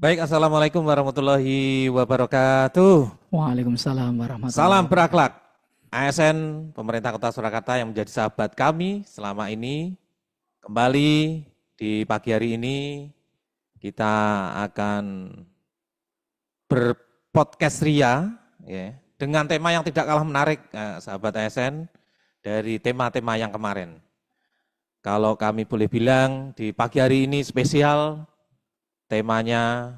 Baik, Assalamualaikum warahmatullahi wabarakatuh. Waalaikumsalam warahmatullahi Salam wabarakatuh. berakhlak. ASN, Pemerintah Kota Surakarta yang menjadi sahabat kami selama ini. Kembali di pagi hari ini, kita akan berpodcast ria ya, dengan tema yang tidak kalah menarik, sahabat ASN, dari tema-tema yang kemarin. Kalau kami boleh bilang, di pagi hari ini spesial, temanya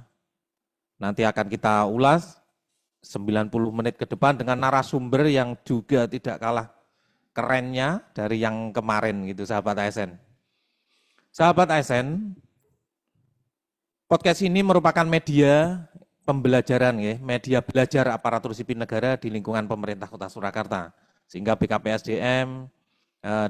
nanti akan kita ulas 90 menit ke depan dengan narasumber yang juga tidak kalah kerennya dari yang kemarin gitu, sahabat ASN. Sahabat ASN, podcast ini merupakan media pembelajaran ya, media belajar aparatur sipil negara di lingkungan pemerintah Kota Surakarta. Sehingga BKPSDM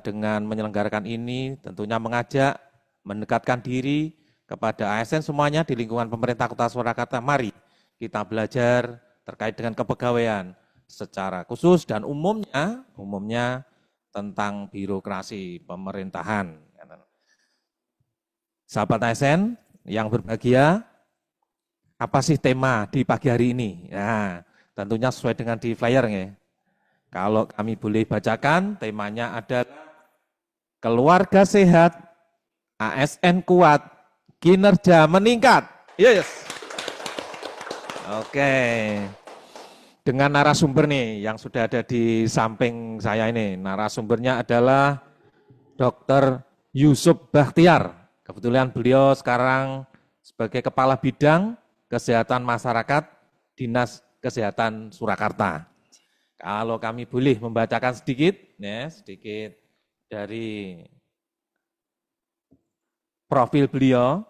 dengan menyelenggarakan ini tentunya mengajak, mendekatkan diri kepada ASN semuanya di lingkungan pemerintah Kota Surakarta. Mari kita belajar terkait dengan kepegawaian secara khusus dan umumnya tentang birokrasi pemerintahan. Sahabat ASN yang berbahagia, apa sih tema di pagi hari ini? Nah, tentunya sesuai dengan di flyer ya. Kalau kami boleh bacakan, temanya adalah keluarga sehat, ASN kuat, kinerja meningkat. Yes. Oke. Dengan narasumber nih yang sudah ada di samping saya ini. Narasumbernya adalah Dr. Yusuf Bakhtiar. Kebetulan beliau sekarang sebagai Kepala Bidang Kesehatan Masyarakat Dinas Kesehatan Surakarta. Kalau kami boleh membacakan sedikit dari profil beliau.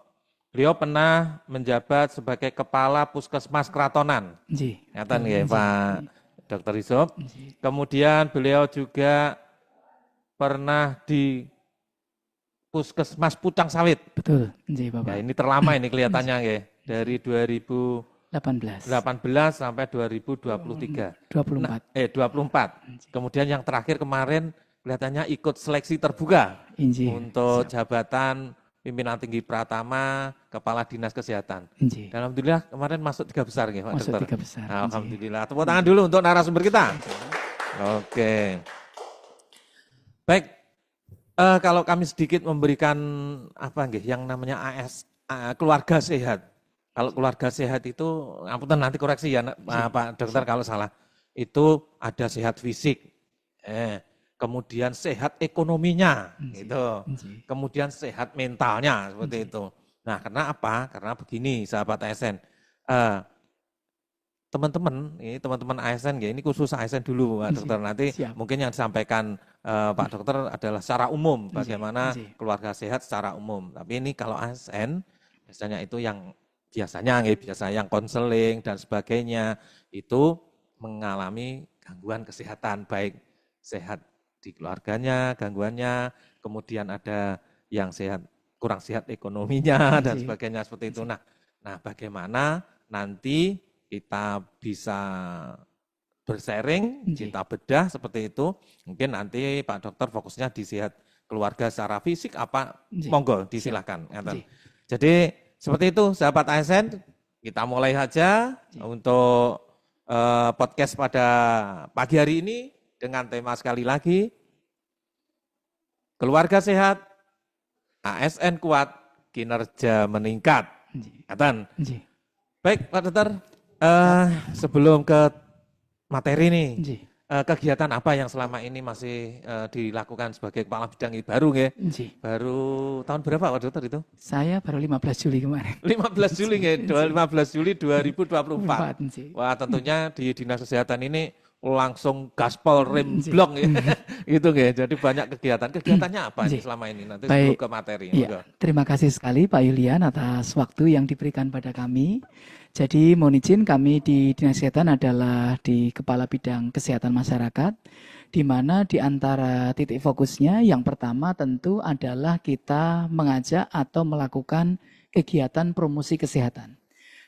Beliau pernah menjabat sebagai Kepala Puskesmas Kratonan. Ngatan ya Pak Dr. Yusuf. Kemudian beliau juga pernah di Puskesmas Pucang Sawit. Betul, Bapak. Ya, ini terlama ini kelihatannya ya, dari 2018 sampai 2023. 24. Kemudian yang terakhir kemarin kelihatannya ikut seleksi terbuka untuk jabatan pimpinan tinggi Pratama, Kepala Dinas Kesehatan. Dan alhamdulillah kemarin masuk 3 besar ya Pak Dokter. 3 besar. Alhamdulillah. Tepuk tangan dulu untuk narasumber kita. Oke. Baik. Kalau kami sedikit memberikan yang namanya keluarga sehat. Kalau keluarga sehat itu, ampun nanti koreksi ya Pak Dokter kalau salah. Itu ada sehat fisik. Kemudian sehat ekonominya, gitu. Kemudian sehat mentalnya, seperti itu. Nah, karena apa? Karena begini, sahabat ASN. Teman-teman ASN, ya, ini khusus ASN dulu, Pak Dokter. Nanti mungkin yang disampaikan Pak Dokter adalah secara umum, bagaimana keluarga sehat secara umum. Tapi ini kalau ASN, biasanya itu yang biasa yang konseling dan sebagainya, itu mengalami gangguan kesehatan, baik sehat di keluarganya, gangguannya, kemudian ada yang sehat, kurang sehat ekonominya dan sebagainya seperti itu. Nah, bagaimana nanti kita bisa bersharing, kita bedah seperti itu. Mungkin nanti Pak Dokter fokusnya di sehat keluarga secara fisik apa? Monggo disilahkan. Jadi seperti itu sahabat ASN, kita mulai saja untuk podcast pada pagi hari ini. Dengan tema sekali lagi, keluarga sehat, ASN kuat, kinerja meningkat. Baik Pak Dokter, sebelum ke materi nih, kegiatan apa yang selama ini masih dilakukan sebagai Kepala Bidang baru ya? Baru tahun berapa Pak Dokter itu? Saya baru 15 Juli kemarin. 15 Juli ya, 15 Juli 2024. Wah tentunya di Dinas Kesehatan ini langsung gaspol remblong ya. Gitu ya. Jadi banyak kegiatan. Kegiatannya apa ini selama ini? Nanti sebelum ke materi. Ya, terima kasih sekali Pak Yulian atas waktu yang diberikan pada kami. Jadi mohon izin kami di Dinas Kesehatan adalah di Kepala Bidang Kesehatan Masyarakat, di mana di antara titik fokusnya yang pertama tentu adalah kita mengajak atau melakukan kegiatan promosi kesehatan.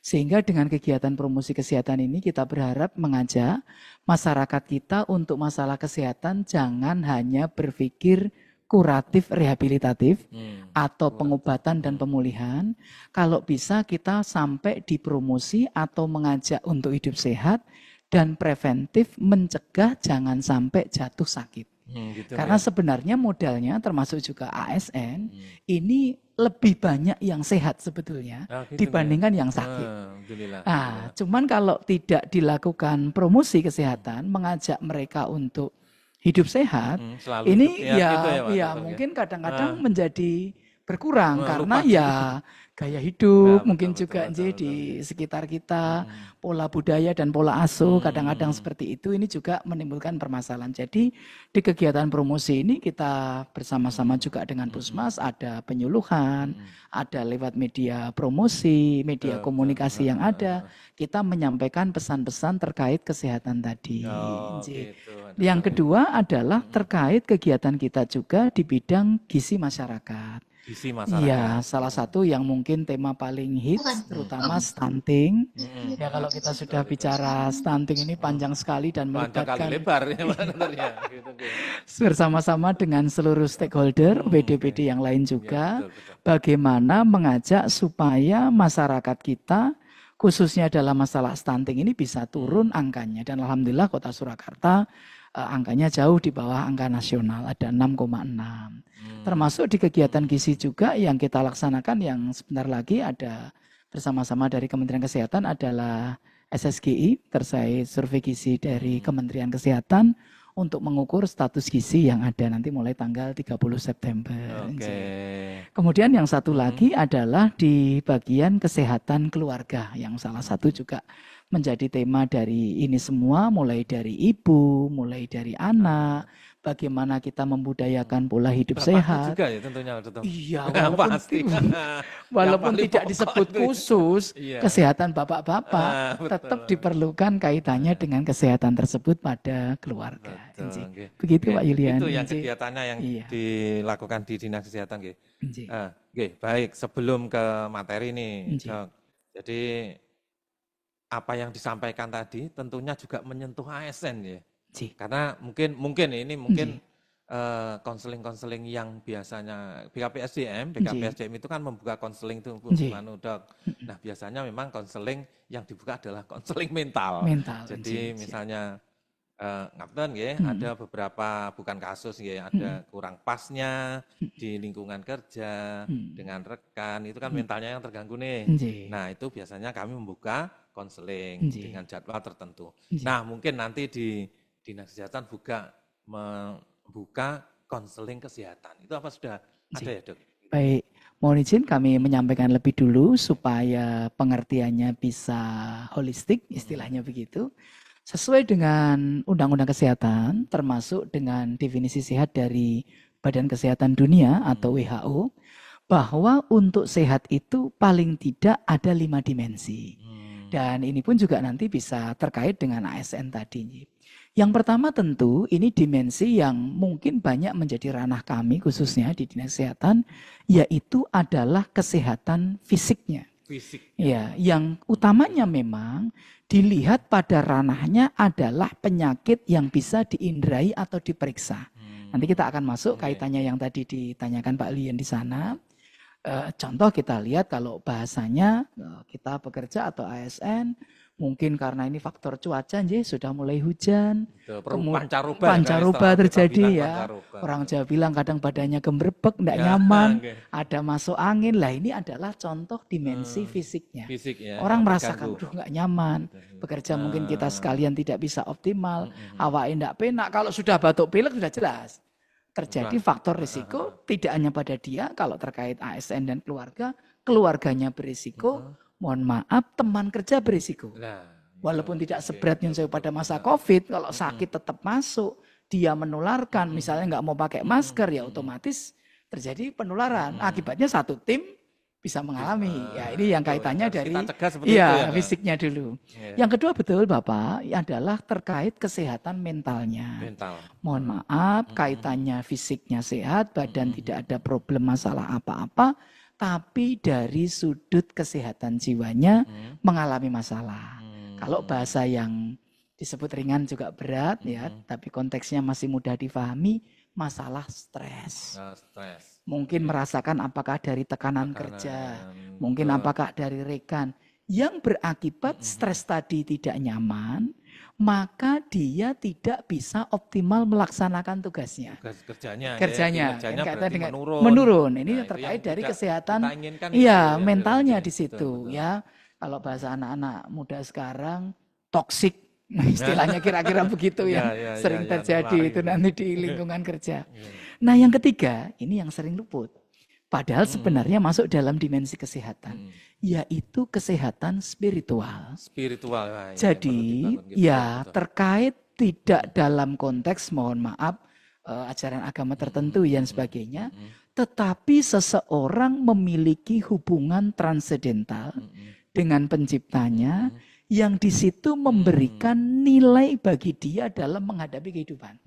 Sehingga dengan kegiatan promosi kesehatan ini kita berharap mengajak masyarakat kita untuk masalah kesehatan jangan hanya berpikir kuratif rehabilitatif atau pengobatan dan pemulihan. Kalau bisa kita sampai di promosi atau mengajak untuk hidup sehat dan preventif mencegah jangan sampai jatuh sakit. Gitu karena sebenarnya modalnya termasuk juga ASN ini lebih banyak yang sehat sebetulnya gitu dibandingkan yang sakit. Cuman kalau tidak dilakukan promosi kesehatan, mengajak mereka untuk hidup sehat, ini mungkin kadang-kadang menjadi berkurang karena ya gaya hidup mungkin juga di sekitar kita, pola budaya dan pola asuh kadang-kadang seperti itu, ini juga menimbulkan permasalahan. Jadi di kegiatan promosi ini kita bersama-sama juga dengan Puskesmas ada penyuluhan, ada lewat media promosi, media komunikasi yang ada, kita menyampaikan pesan-pesan terkait kesehatan tadi. Yang kedua adalah terkait kegiatan kita juga di bidang gizi masyarakat. Iya, salah satu yang mungkin tema paling hits, terutama stunting. Ya kalau kita sudah bicara stunting ini panjang sekali dan melibatkan bersama-sama dengan seluruh stakeholder, PD-PD yang lain juga, bagaimana mengajak supaya masyarakat kita, khususnya dalam masalah stunting ini bisa turun angkanya. Dan alhamdulillah Kota Surakarta angkanya jauh di bawah angka nasional, ada 6,6. Termasuk di kegiatan gizi juga yang kita laksanakan yang sebentar lagi ada bersama-sama dari Kementerian Kesehatan adalah SSGI, terkait survei gizi dari Kementerian Kesehatan untuk mengukur status gizi yang ada nanti mulai tanggal 30 September. Kemudian yang satu lagi adalah di bagian kesehatan keluarga yang salah satu juga menjadi tema dari ini semua, mulai dari ibu, mulai dari anak, bagaimana kita membudayakan pola hidup sehat. Juga ya tentunya. Iya, walaupun tidak disebut khusus kesehatan bapak-bapak, tetap diperlukan kaitannya dengan kesehatan tersebut pada keluarga. Begitu Pak Yulian. Itu yang kegiatannya yang dilakukan di Dinas Kesehatan. Baik, sebelum ke materi nih, jadi apa yang disampaikan tadi tentunya juga menyentuh ASN ya. Karena mungkin konseling-konseling yang biasanya BKPSDM itu kan membuka konseling itu Dok. Nah, biasanya memang konseling yang dibuka adalah konseling mental. Jadi misalnya ada beberapa bukan kasus ada kurang pasnya di lingkungan kerja dengan rekan, itu kan mentalnya yang terganggu nih. Nah, itu biasanya kami membuka konseling dengan jadwal tertentu. Nah, mungkin nanti di Dinas Kesehatan membuka konseling kesehatan. Itu apa sudah ada ya, Dok? Baik, mohon izin kami menyampaikan lebih dulu supaya pengertiannya bisa holistik, istilahnya begitu. Sesuai dengan Undang-Undang Kesehatan, termasuk dengan definisi sehat dari Badan Kesehatan Dunia atau WHO, bahwa untuk sehat itu paling tidak ada 5 dimensi. Dan ini pun juga nanti bisa terkait dengan ASN tadi. Yang pertama tentu ini dimensi yang mungkin banyak menjadi ranah kami khususnya di Dinas Kesehatan, yaitu adalah kesehatan fisiknya. Ya, yang utamanya memang dilihat pada ranahnya adalah penyakit yang bisa diindrai atau diperiksa. Nanti kita akan masuk kaitannya yang tadi ditanyakan Pak Lian di sana. Contoh kita lihat kalau bahasanya kita bekerja atau ASN, mungkin karena ini faktor cuaca sudah mulai hujan, pancaroba terjadi ya. Orang Jawa bilang kadang badannya gemerbek, tidak nyaman, ada masuk angin. Lah ini adalah contoh dimensi fisiknya. Orang merasakan nggak nyaman, bekerja mungkin kita sekalian tidak bisa optimal, awalnya tidak penak. Kalau sudah batuk pilek sudah jelas. Terjadi faktor risiko tidak hanya pada dia, kalau terkait ASN dan keluarga, keluarganya berisiko, mohon maaf teman kerja berisiko. Walaupun tidak seberat yang saya pada masa COVID, kalau sakit tetap masuk, dia menularkan, misalnya nggak mau pakai masker, ya otomatis terjadi penularan. Akibatnya satu tim bisa mengalami. Ya ini yang kaitannya dari fisiknya dulu. Yang kedua betul Bapak adalah terkait kesehatan mentalnya. Mohon maaf kaitannya fisiknya sehat, badan tidak ada problem masalah apa-apa, tapi dari sudut kesehatan jiwanya mengalami masalah. Kalau bahasa yang disebut ringan juga berat ya, tapi konteksnya masih mudah difahami, masalah stres. Stres. Mungkin merasakan apakah dari tekanan kerja, mungkin apakah dari rekan. Yang berakibat stres tadi tidak nyaman, maka dia tidak bisa optimal melaksanakan tugasnya. Kerjanya berarti dengan menurun. Ini terkait dari kesehatan, iya mentalnya di situ. Betul. Ya, kalau bahasa anak-anak muda sekarang toksik. Istilahnya kira-kira begitu sering terjadi itu nanti di lingkungan kerja. Nah yang ketiga, ini yang sering luput. Padahal sebenarnya masuk dalam dimensi kesehatan, yaitu kesehatan spiritual. Jadi terkait tidak dalam konteks mohon maaf ajaran agama tertentu dan sebagainya, tetapi seseorang memiliki hubungan transendental dengan penciptanya, yang di situ memberikan nilai bagi dia dalam menghadapi kehidupan.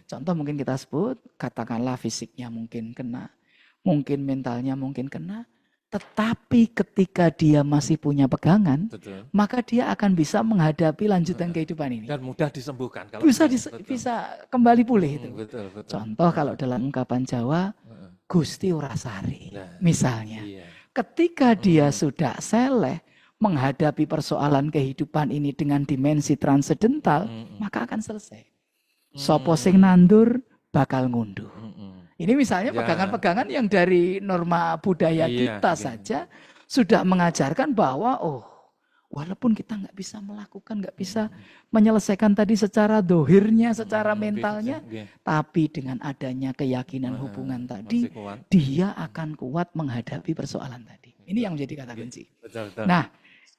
Contoh mungkin kita sebut, katakanlah fisiknya mungkin kena, mungkin mentalnya mungkin kena, tetapi ketika dia masih punya pegangan, maka dia akan bisa menghadapi lanjutan kehidupan ini. Dan mudah disembuhkan. Kalau bisa kembali pulih itu. Contoh kalau dalam ungkapan Jawa, Gusti Urasari, misalnya. Ketika dia sudah seleh, menghadapi persoalan kehidupan ini dengan dimensi transendental, maka akan selesai. Sopo sing nandur bakal ngunduh. Ini misalnya pegangan-pegangan yang dari norma budaya kita saja sudah mengajarkan bahwa walaupun kita nggak bisa melakukan, nggak bisa menyelesaikan tadi secara dohirnya, secara mentalnya, tapi dengan adanya keyakinan hubungan tadi, dia akan kuat menghadapi persoalan tadi. Ini yang menjadi kata kunci. Nah,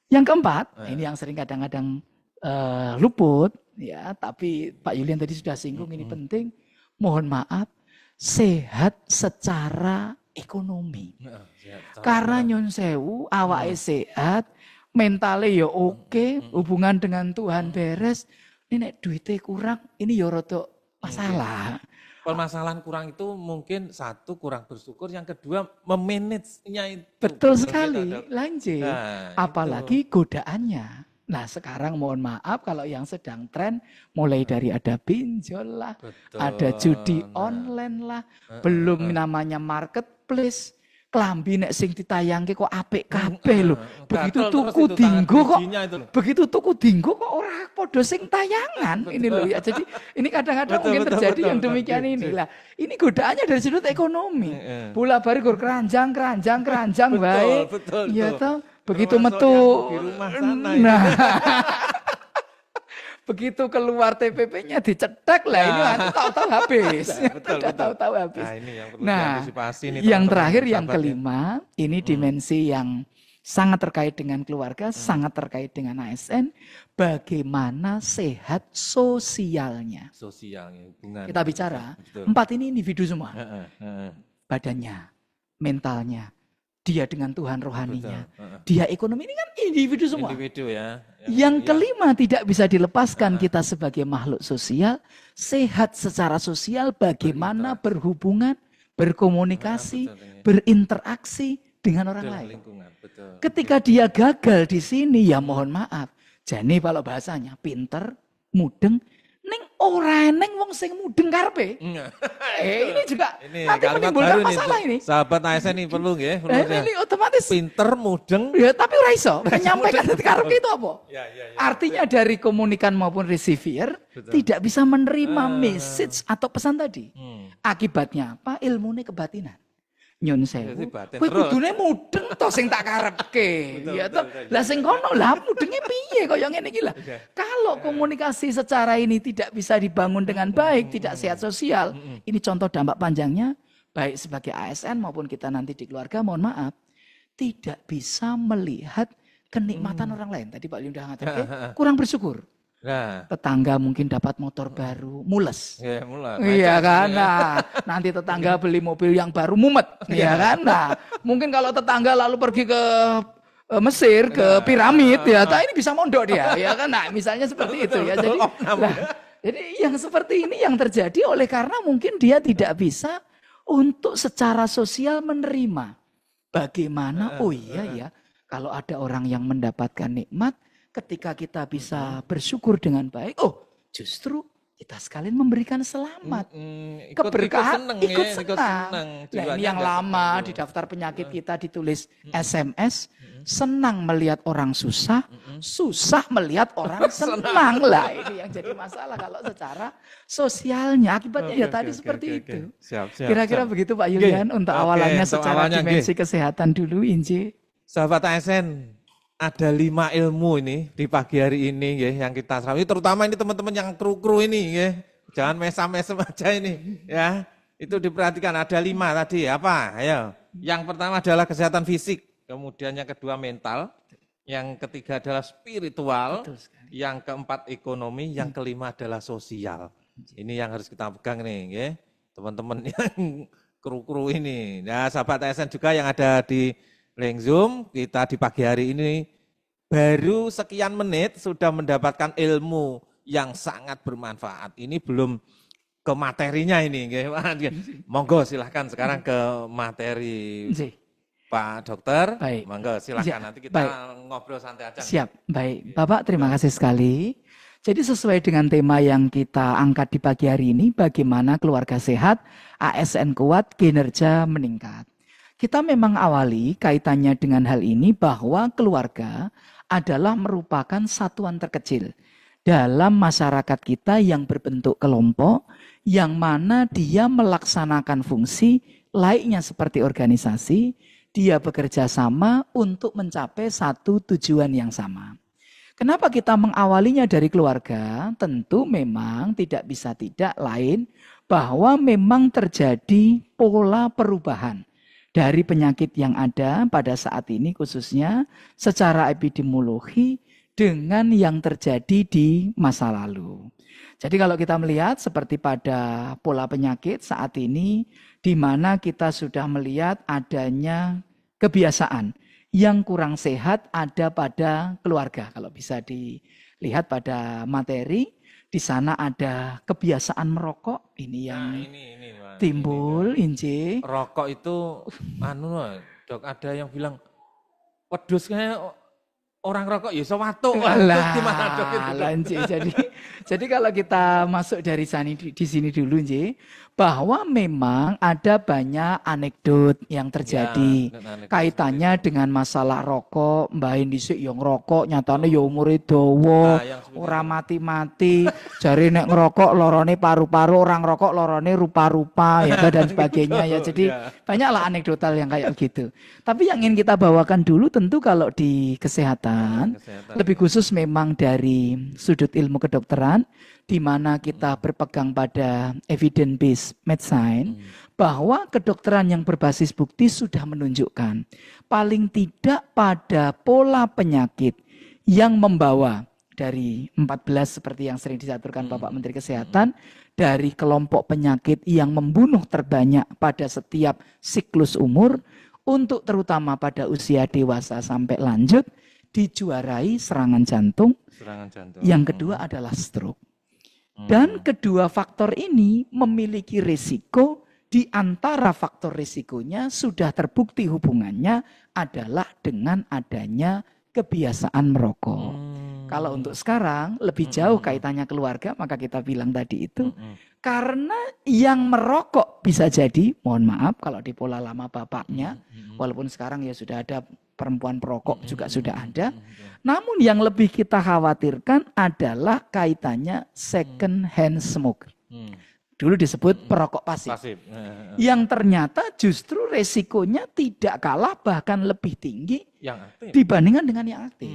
yang keempat, ini yang sering kadang-kadang luput, ya. Tapi Pak Yulian tadi sudah singgung, ini penting. Mohon maaf, sehat secara ekonomi. Karena nyun sewu, awake sehat, mentalnya ya oke, hubungan dengan Tuhan beres. Ini nek duitnya kurang, ini ya rada masalah. Permasalahan kurang itu mungkin satu kurang bersyukur, yang kedua memanage-nya itu. Betul sekali, lanjut. Apalagi godaannya. Nah sekarang mohon maaf kalau yang sedang tren mulai dari ada pinjol lah, ada judi online lah, belum namanya marketplace. Klambi nek sing ditayangke kok apik kabeh lho. Begitu tuku dinggo kok. Begitu tuku dinggo kok ora padha sing tayangan. Ini loh ya. Jadi ini kadang-kadang mungkin terjadi yang demikian ini lah. Ini godaannya dari sudut ekonomi. Bola bari gur keranjang wae. Iya toh. Begitu metu di rumah sana. Nah. Begitu keluar TPP-nya dicetak lah, ini tahu-tahu habis. Tahu-tahu habis. Nah, ini yang perlu diantisipasi nih, yang terakhir yang kelima, ini dimensi yang sangat terkait dengan keluarga, sangat terkait dengan ASN, bagaimana sehat sosialnya. Hubungan. Kita bicara, empat ini individu semua. Badannya, mentalnya, dia dengan Tuhan rohaninya, dia ekonomi, ini kan individu semua. Individu ya. Yang kelima tidak bisa dilepaskan kita sebagai makhluk sosial, sehat secara sosial, bagaimana berhubungan, berkomunikasi, berinteraksi dengan orang lain. Ketika dia gagal di sini, ya mohon maaf. Jadi kalau bahasanya pinter, mudeng, ning ora eneng wong sing mudeng karepe. Ini juga nanti menimbulkan masalah ini. Sahabat ASN ini perlu nggih, ini otomatis pinter, mudeng, ya tapi ora iso menyampaikan karepe itu apa? Artinya dari komunikan maupun receiver tidak bisa menerima message atau pesan tadi. Akibatnya apa? Ilmune kebatinan. Nyun sewu, kowe kudune mudeng to sing tak karepke. Ya to. Lah sing kono lah mudenge piye kaya ngene iki lah. Kalau komunikasi secara ini tidak bisa dibangun dengan baik, tidak sehat sosial, ini contoh dampak panjangnya baik sebagai ASN maupun kita nanti di keluarga, mohon maaf, tidak bisa melihat kenikmatan orang lain. Tadi Pak Liun udah ngatakan, kurang bersyukur. Nah. Tetangga mungkin dapat motor baru, mules. Iya kan? Nah, nanti tetangga beli mobil yang baru, mumet. Iya kan? Nah, mungkin kalau tetangga lalu pergi ke Mesir, ke piramid, ya, ini bisa mondok dia. Ya kan? Nah, misalnya seperti itu ya. Jadi yang seperti ini yang terjadi oleh karena mungkin dia tidak bisa untuk secara sosial menerima. Bagaimana? Oh iya ya, kalau ada orang yang mendapatkan nikmat, ketika kita bisa bersyukur dengan baik, justru kita sekalian memberikan selamat. Keberkahan, ikut senang. Nah, ini yang lama di daftar penyakit kita ditulis SMS, senang melihat orang susah, susah melihat orang senang. Lah ini yang jadi masalah kalau secara sosialnya. Akibatnya ya tadi seperti itu. Kira-kira begitu Pak Yulian untuk awalannya secara dimensi kesehatan dulu, Inji. Sahabat ASN, ada 5 ilmu ini di pagi hari ini ya, yang kita serap. Terutama ini teman-teman yang kru-kru ini ya. Jangan mesam-mesam aja ini ya. Itu diperhatikan ada 5 tadi apa? Ayo. Yang pertama adalah kesehatan fisik, kemudian yang kedua mental, yang ketiga adalah spiritual, yang keempat ekonomi, yang kelima adalah sosial. Ini yang harus kita pegang nih ya. Teman-teman yang kru-kru ini. Nah, sahabat ASN juga yang ada di link Zoom, kita di pagi hari ini baru sekian menit sudah mendapatkan ilmu yang sangat bermanfaat. Ini belum ke materinya ini. Monggo silahkan sekarang ke materi Pak Dokter. Baik. Monggo silahkan nanti kita ngobrol santai aja. Siap, baik. Bapak terima kasih sekali. Jadi sesuai dengan tema yang kita angkat di pagi hari ini, bagaimana keluarga sehat, ASN kuat, kinerja meningkat. Kita memang awali kaitannya dengan hal ini bahwa keluarga adalah merupakan satuan terkecil dalam masyarakat kita yang berbentuk kelompok, yang mana dia melaksanakan fungsi layaknya seperti organisasi, dia bekerja sama untuk mencapai satu tujuan yang sama. Kenapa kita mengawalinya dari keluarga? Tentu memang tidak bisa tidak lain bahwa memang terjadi pola perubahan dari penyakit yang ada pada saat ini khususnya secara epidemiologi dengan yang terjadi di masa lalu. Jadi kalau kita melihat seperti pada pola penyakit saat ini di mana kita sudah melihat adanya kebiasaan yang kurang sehat ada pada keluarga. Kalau bisa dilihat pada materi, di sana ada kebiasaan merokok, ini yang timbul, Inci. Rokok itu, Dok, ada yang bilang, wedhus kayak orang rokok ya iso watuk. Gimana Dok itu? Jadi kalau kita masuk dari di sini dulu, Inci, bahwa memang ada banyak anekdot yang terjadi kaitannya dengan masalah rokok. Mbah dhisik yo ngrokok, nyatane yo umure dawa, ora mati-mati. Jare nek ngerokok lorone paru-paru, orang rokok lorone rupa-rupa ya dan sebagainya ya. Jadi banyaklah anekdotal yang kayak gitu. Tapi yang ingin kita bawakan dulu tentu kalau di kesehatan. Lebih khusus memang dari sudut ilmu kedokteran, di mana kita berpegang pada evidence-based medicine, bahwa kedokteran yang berbasis bukti sudah menunjukkan paling tidak pada pola penyakit yang membawa dari 14 seperti yang sering disaturkan Bapak Menteri Kesehatan, dari kelompok penyakit yang membunuh terbanyak pada setiap siklus umur, untuk terutama pada usia dewasa sampai lanjut, dijuarai serangan jantung. Yang kedua adalah stroke. Dan kedua faktor ini memiliki risiko, di antara faktor risikonya sudah terbukti hubungannya adalah dengan adanya kebiasaan merokok. Kalau untuk sekarang lebih jauh kaitannya keluarga, maka kita bilang tadi itu karena yang merokok bisa jadi, mohon maaf kalau di pola lama bapaknya, walaupun sekarang ya sudah ada perempuan perokok juga sudah ada. Namun yang lebih kita khawatirkan adalah kaitannya second hand smoke. Dulu disebut perokok pasif. Yang ternyata justru resikonya tidak kalah bahkan lebih tinggi dibandingkan dengan yang aktif.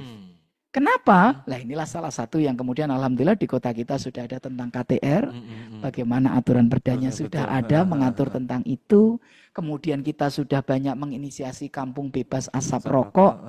Kenapa? Lah inilah salah satu yang kemudian alhamdulillah di kota kita sudah ada tentang KTR. Bagaimana aturan perdanya sudah ada mengatur tentang itu. Kemudian kita sudah banyak menginisiasi kampung bebas asap rokok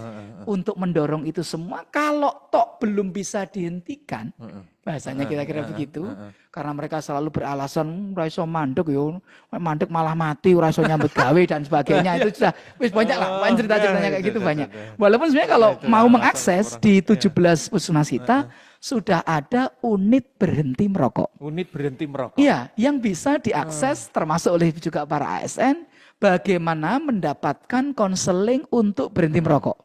untuk mendorong itu semua. Kalau tok belum bisa dihentikan, bahasanya kira-kira begitu. Karena mereka selalu beralasan ora iso mandek yo, mandek malah mati, ora iso nyambut gawe dan sebagainya. Itu sudah wis banyak lah, cerita-ceritanya kayak gitu banyak. Walaupun sebenarnya kalau mau mengakses di 17 puskesmas kita sudah ada unit berhenti merokok. Unit berhenti merokok. Iya, yang bisa diakses termasuk oleh juga para ASN, bagaimana mendapatkan konseling untuk berhenti merokok.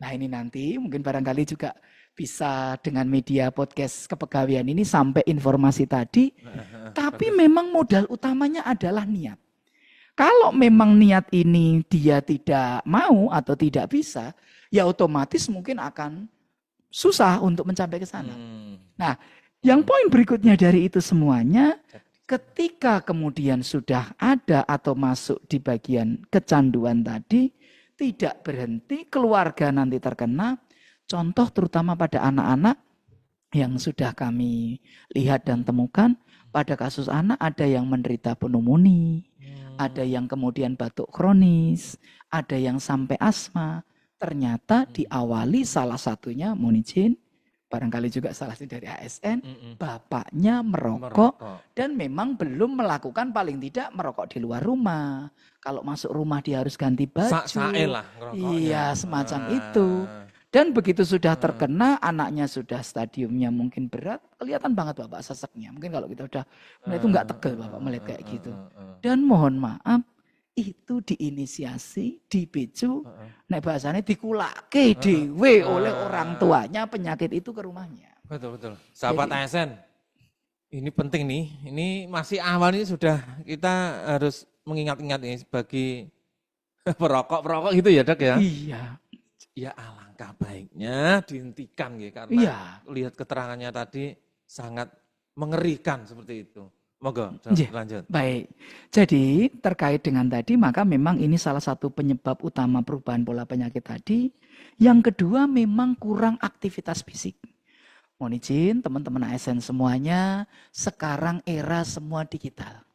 Nah ini nanti mungkin barangkali juga bisa dengan media podcast kepegawaian ini sampai informasi tadi. Tapi memang modal utamanya adalah niat. Kalau memang niat ini dia tidak mau atau tidak bisa, ya otomatis mungkin akan susah untuk mencapai ke sana. Nah, yang poin berikutnya dari itu semuanya, ketika kemudian sudah ada atau masuk di bagian kecanduan tadi, tidak berhenti, keluarga nanti terkena. Contoh terutama pada anak-anak yang sudah kami lihat dan temukan, pada kasus anak ada yang menderita pneumonia, ada yang kemudian batuk kronis, ada yang sampai asma. Ternyata diawali salah satunya, mohon izin, barangkali juga salah satu dari ASN, bapaknya merokok dan memang belum melakukan paling tidak merokok di luar rumah. Kalau masuk rumah dia harus ganti baju. Iya, semacam itu. Dan begitu sudah terkena, anaknya sudah stadiumnya mungkin berat, kelihatan banget bapak seseknya. Mungkin kalau kita udah melihat itu nggak tegel bapak melihat kayak gitu. Dan mohon maaf, itu diinisiasi, dipicu, nek bahasanya dikulake dewe oleh orang tuanya penyakit itu ke rumahnya. Betul. Sahabat ASN, ini penting nih. Ini masih awal ini sudah kita harus mengingat-ingat ini bagi perokok gitu ya, Dok ya. Iya. Ya alangkah baiknya dihentikan ya, karena lihat keterangannya tadi sangat mengerikan seperti itu. Moga lanjut. Baik. Jadi terkait dengan tadi, maka memang ini salah satu penyebab utama perubahan pola penyakit tadi. Yang kedua memang kurang aktivitas fisik. Mohon izin teman-teman ASN semuanya, sekarang era semua digital.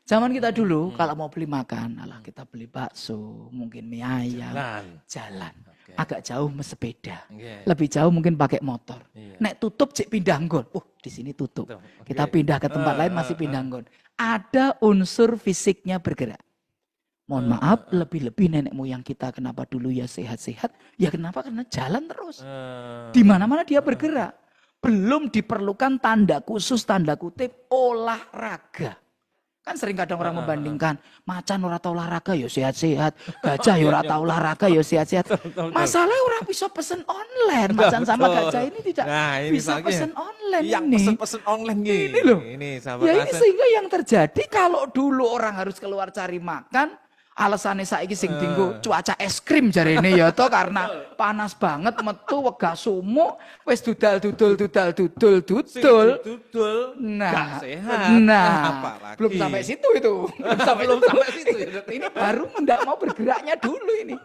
Zaman kita dulu kalau mau beli makan, kita beli bakso, mungkin mie ayam, jalan. Agak jauh sepeda. Lebih jauh mungkin pakai motor. Nek tutup cek pindah nggon. Di sini tutup. Kita pindah ke tempat lain masih pindah nggon. Ada unsur fisiknya bergerak. Mohon maaf, lebih-lebih nenek moyang kita kenapa dulu ya sehat-sehat? Ya kenapa? Karena jalan terus. Di mana-mana dia bergerak. Belum diperlukan tanda khusus, tanda kutip, olahraga. Kan sering kadang orang membandingkan, macan ora tau olahraga ya sehat-sehat, gajah ya ora tau olahraga ya sehat-sehat. Masalahnya orang bisa pesen online, macan sama gajah ini tidak bisa pesen online. Yang pesen online ini loh. Ini ya ini sehingga yang terjadi kalau dulu orang harus keluar cari makan, alasannya saiki sing dinggo cuaca es krim jarene ya to karena panas banget metu wegah sumuk wis dudal. Nah, belum sampai situ itu. Belum sampai situ. Ini baru tidak mau bergeraknya dulu ini.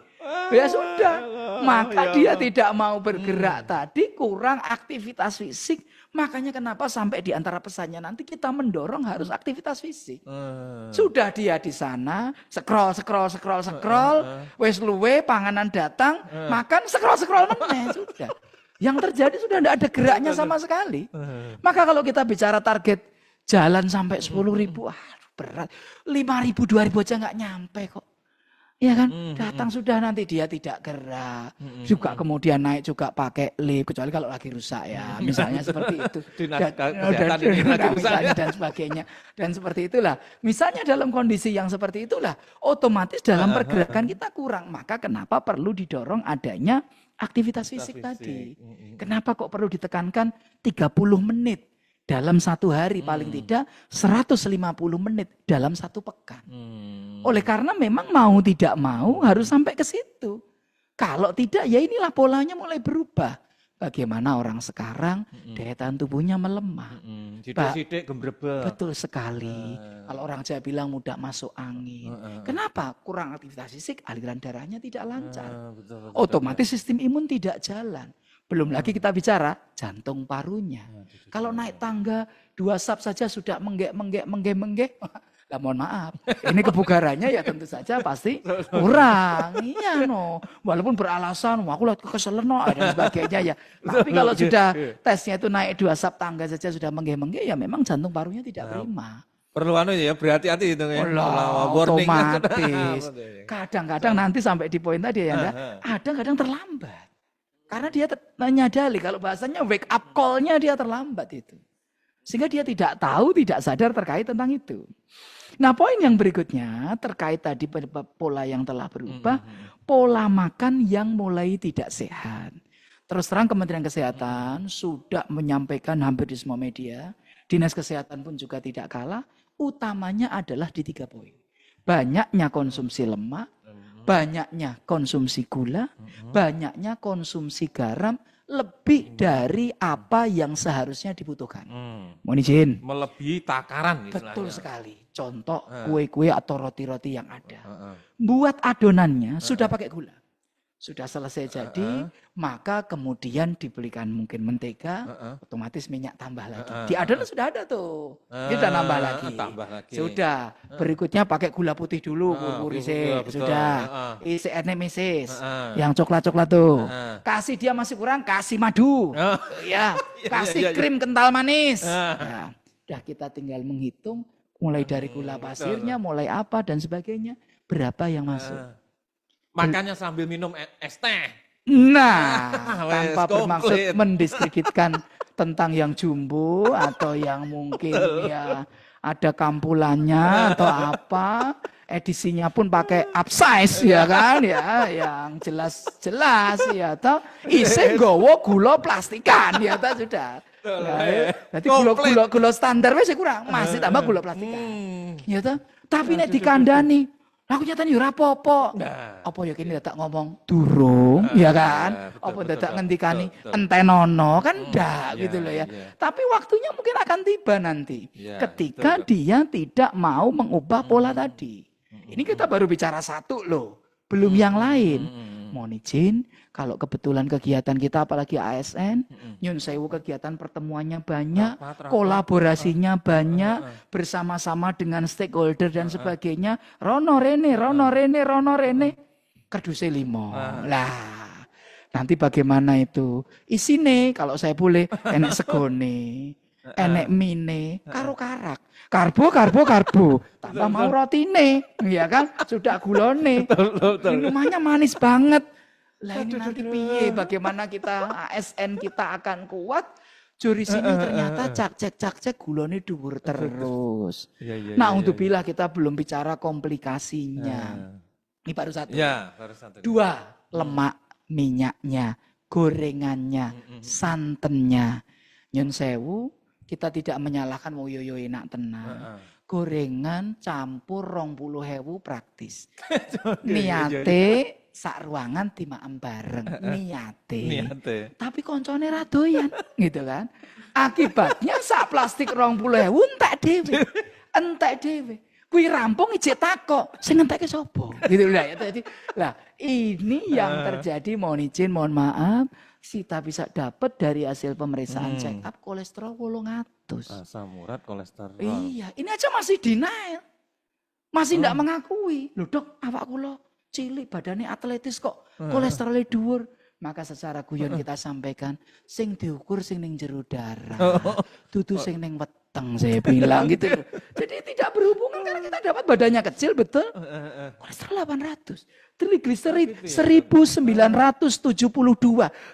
Ya sudah, maka dia tidak mau bergerak tadi, kurang aktivitas fisik. Makanya kenapa sampai di antara pesannya nanti kita mendorong harus aktivitas fisik. Sudah dia di sana, scroll, wes luwe, panganan datang, makan, scroll meneh, sudah. Yang terjadi sudah tidak ada geraknya sama sekali. Maka kalau kita bicara target jalan sampai 10.000, berat. 5.000, 2.000 aja nggak nyampe kok. Ya kan, datang sudah nanti dia tidak gerak, juga kemudian naik juga pakai lift, kecuali kalau lagi rusak ya, misalnya seperti itu, dan sebagainya, dan seperti itulah. Misalnya dalam kondisi yang seperti itulah, otomatis dalam pergerakan kita kurang, maka kenapa perlu didorong adanya aktivitas fisik tadi? Kenapa kok perlu ditekankan 30 menit? Dalam satu hari paling tidak 150 menit dalam satu pekan. Oleh karena memang mau tidak mau harus sampai ke situ. Kalau tidak ya inilah polanya mulai berubah. Bagaimana orang sekarang daya tahan tubuhnya melemah. Sidik-sidik gembrebek. Betul sekali. Kalau orang Jawa bilang mudah masuk angin. Kenapa? Kurang aktivitas fisik, aliran darahnya tidak lancar. Otomatis sistem imun tidak jalan. Belum lagi kita bicara jantung parunya. Kalau naik tangga 2 sap saja sudah menggek. Lah mohon maaf, ini kebugarannya ya tentu saja pasti kurang. Iya no. Walaupun beralasan, aku lihat kekeselan dan sebagainya ya. Tapi kalau sudah tesnya itu naik 2 sap tangga saja sudah menggek, ya memang jantung parunya tidak prima. Perlu ya berhati-hati itu ya. Otomatis. Kadang-kadang nanti sampai di poin tadi ya, kadang-kadang terlambat. Karena dia menyadari kalau bahasanya wake up call-nya dia terlambat itu. Sehingga dia tidak tahu, tidak sadar terkait tentang itu. Nah poin yang berikutnya terkait tadi pola yang telah berubah. Pola makan yang mulai tidak sehat. Terus terang Kementerian Kesehatan sudah menyampaikan hampir di semua media. Dinas Kesehatan pun juga tidak kalah. Utamanya adalah di 3 poin. Banyaknya konsumsi lemak, banyaknya konsumsi gula, banyaknya konsumsi garam, lebih dari apa yang seharusnya dibutuhkan. Mohon izin. Melebihi takaran. Betul sekali. Contoh kue-kue atau roti-roti yang ada. Buat adonannya sudah pakai gula. Sudah selesai jadi, maka kemudian diberikan mungkin mentega, otomatis minyak tambah lagi. Di adonan sudah ada tuh, kita nambah lagi. Sudah, berikutnya pakai gula putih dulu, sudah. Isi enemesis, yang coklat-coklat tuh. Kasih dia masih kurang, kasih madu, ya, kasih krim kental manis. Ya, udah kita tinggal menghitung, mulai dari gula pasirnya, mulai apa dan sebagainya, berapa yang masuk. Makanya sambil minum es teh. Nah, tanpa bermaksud mendiskreditkan tentang yang jumbo atau yang mungkin ya ada kampulannya atau apa, edisinya pun pakai upsize ya kan ya, yang jelas-jelas ya toh isi gowo gula plastikan ya toh sudah. Berarti gula standar wis kurang, masih tambah gula plastikan. Ya toh, tapi nek dikandani aku nyatanya ora apa-apa. Apa ya kini dadak ngomong durung, ya kan? Apa dadak ngendikani entenono kan ndak gitu loh ya. Tapi waktunya mungkin akan tiba nanti. Ketika dia tidak mau mengubah pola tadi. Ini kita baru bicara satu loh, belum yang lain. Mohon izin, kalau kebetulan kegiatan kita apalagi ASN, nyun sewu kegiatan pertemuannya banyak, kolaborasinya banyak, bersama-sama dengan stakeholder dan sebagainya. Rono rene, kerduse 5. Lah, nanti bagaimana itu? Isine kalau saya boleh, enek segone, enek mine, karo karak. Karbo, tambah mau rotine, ya kan? Sudah gulone. Minumannya manis banget. Lah ini nanti piye? Bagaimana kita ASN kita akan kuat? Juri sini ternyata cak-cek gulone dhuwur terus. Nah, untuk bila kita belum bicara komplikasinya. Ini baru satu. Baru satu. 2, lemak, minyaknya, gorengannya, santennya. Nyun sewu, kita tidak menyalahkan mau yo enak tenang. Gorengan campur 20.000 praktis. Niate sak ruangan timaem bareng. Niate. Tapi koncone ra doyan, gitu kan. Akibatnya sak plastik 20.000 entek dhewe. Kuwi rampung ijek takok, sing ngenteke sapa? Gitu lah ya. Lah, ini yang terjadi, mohon izin, mohon maaf. Kita bisa dapat dari hasil pemeriksaan check up kolesterol 800. Asam urat, kolesterol. Iya, ini aja masih denial. Masih enggak mengakui. Loh dok, awak kula cilik badannya atletis kok kolesterolnya dhuwur. Maka secara guyon kita sampaikan, sing diukur sing ning jero darah. Dudu sing ning weteng saya bilang gitu loh. Jadi tidak berhubungan karena kita dapat badannya kecil betul. Kolesterol 800. Trigliserid 1972.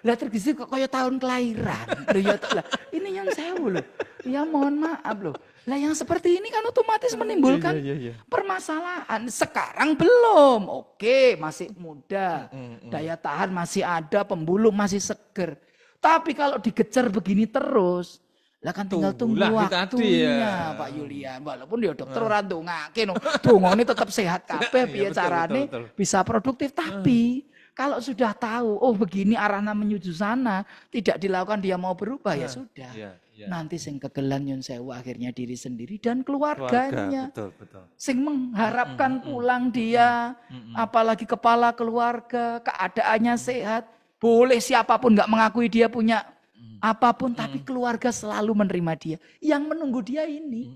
Lah trigliserid kok kayak tahun kelahiran. Loh ya lah, ini yang sewu loh. Ya mohon maaf loh. Lah yang seperti ini kan otomatis menimbulkan permasalahan. Sekarang belum. Oke, masih muda. Daya tahan masih ada, pembuluh masih seger. Tapi kalau digecer begini terus, lah kan tinggal tunggu waktunya Pak Yulian. Walaupun dia dokter ora ndongake no. Dongane tetap sehat kabeh piye carane bisa produktif. Tapi kalau sudah tahu, oh begini arahnya menuju sana, tidak dilakukan dia mau berubah ya sudah. Nanti sing kegelan nyun sewu akhirnya diri sendiri dan keluarganya. Betul. Sing mengharapkan pulang dia, apalagi kepala keluarga, keadaannya sehat. Boleh siapapun nggak mengakui dia punya apapun, tapi keluarga selalu menerima dia. Yang menunggu dia ini.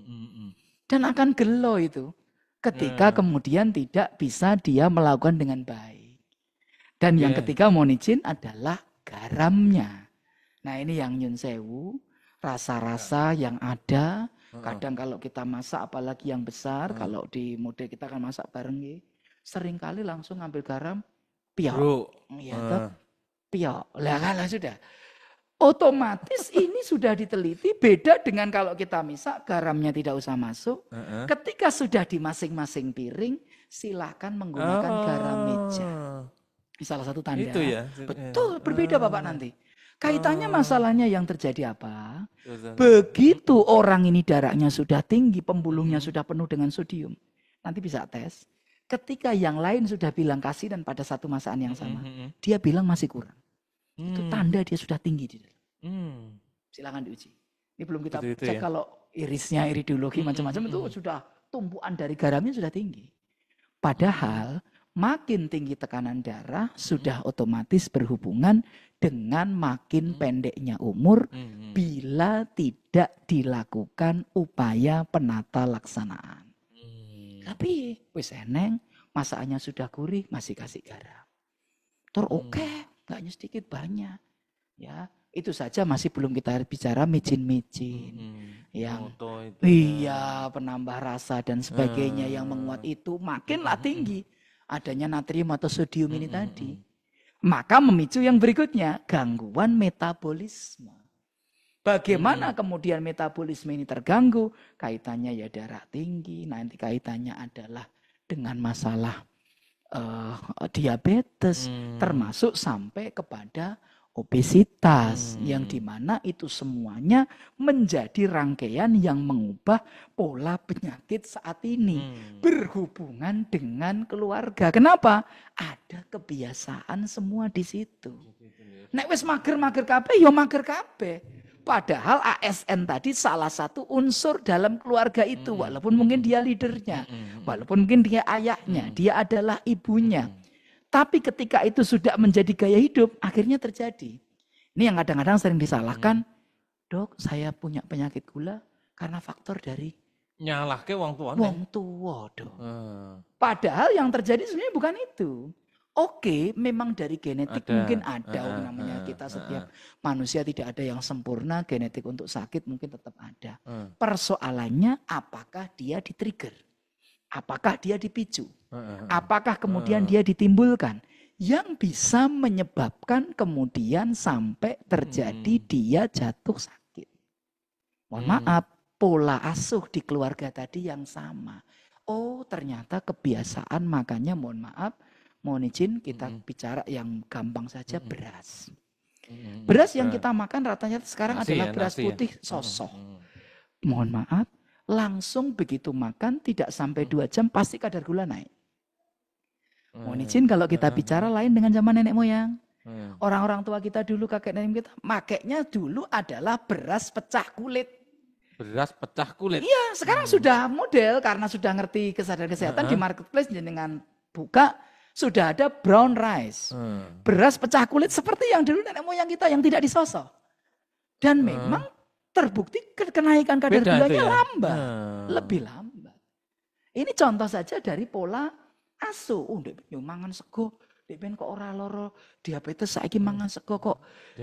Dan akan gelo itu. Ketika kemudian tidak bisa dia melakukan dengan baik. Dan yang ketiga mohon izin adalah garamnya. Nah ini yang nyun sewu. Rasa-rasa yang ada, kadang kalau kita masak apalagi yang besar, kalau di model kita kan masak bareng, sering kali langsung ngambil garam, piok. Iya, piok. Lah kan sudah. Otomatis ini sudah diteliti, beda dengan kalau kita masak garamnya tidak usah masuk. Ketika sudah di masing-masing piring, silakan menggunakan garam meja. Ini salah satu tanda. Itu ya. Betul, berbeda Bapak nanti. Kaitannya masalahnya yang terjadi apa? Begitu orang ini darahnya sudah tinggi, pembuluhnya sudah penuh dengan sodium. Nanti bisa tes. Ketika yang lain sudah bilang kasih dan pada satu masaan yang sama, dia bilang masih kurang. Itu tanda dia sudah tinggi di dalam. Silakan diuji. Ini belum kita cek kalau irisnya, iridologi macam-macam itu sudah tumpuan dari garamnya sudah tinggi. Padahal makin tinggi tekanan darah sudah otomatis berhubungan dengan makin pendeknya umur bila tidak dilakukan upaya penata laksanaan. Tapi wis eneng, masakannya sudah gurih, masih kasih garam. Oke, enggaknya sedikit banyak. Ya, itu saja masih belum kita bicara micin-micin. Yang iya, penambah rasa dan sebagainya yang menguat itu makinlah tinggi adanya natrium atau sodium ini tadi. Maka memicu yang berikutnya, gangguan metabolisme. Bagaimana kemudian metabolisme ini terganggu? Kaitannya ya darah tinggi, nanti kaitannya adalah dengan masalah diabetes, termasuk sampai kepada obesitas, yang dimana itu semuanya menjadi rangkaian yang mengubah pola penyakit saat ini. Berhubungan dengan keluarga. Kenapa? Ada kebiasaan semua di situ. Nek wis mager-mager kabeh, ya mager kabeh. Padahal ASN tadi salah satu unsur dalam keluarga itu. Walaupun mungkin dia leadernya. Walaupun mungkin dia ayahnya. Dia adalah ibunya. Tapi ketika itu sudah menjadi gaya hidup, akhirnya terjadi. Ini yang kadang-kadang sering disalahkan. Dok, saya punya penyakit gula karena faktor dari nyalahke wong tua. Wong tua, Dok. Padahal yang terjadi sebenarnya bukan itu. Oke, memang dari genetik mungkin ada namanya kita setiap manusia tidak ada yang sempurna, genetik untuk sakit mungkin tetap ada. Persoalannya apakah dia di-trigger? Apakah dia dipicu? Apakah kemudian dia ditimbulkan? Yang bisa menyebabkan kemudian sampai terjadi dia jatuh sakit. Mohon maaf, pola asuh di keluarga tadi yang sama. Oh, ternyata kebiasaan makanya mohon maaf, mohon izin kita bicara yang gampang saja, beras. Beras yang kita makan rata-rata sekarang adalah beras putih sosok. Mohon maaf, langsung begitu makan tidak sampai 2 jam pasti kadar gula naik. Mohon izin kalau kita bicara lain dengan zaman nenek moyang. Orang-orang tua kita dulu, kakek nenek kita, makainya dulu adalah beras pecah kulit. Beras pecah kulit? Iya, sekarang sudah model karena sudah ngerti kesadaran kesehatan di marketplace dengan buka. Sudah ada brown rice. Beras pecah kulit seperti yang dulu nenek moyang kita yang tidak disosok. Dan memang terbukti kenaikan kadar gulanya lambat. Lebih lambat. Ini contoh saja dari pola asuh. Ndek mangan sego, ndek kok ora loro diabetes saiki mangan sego kok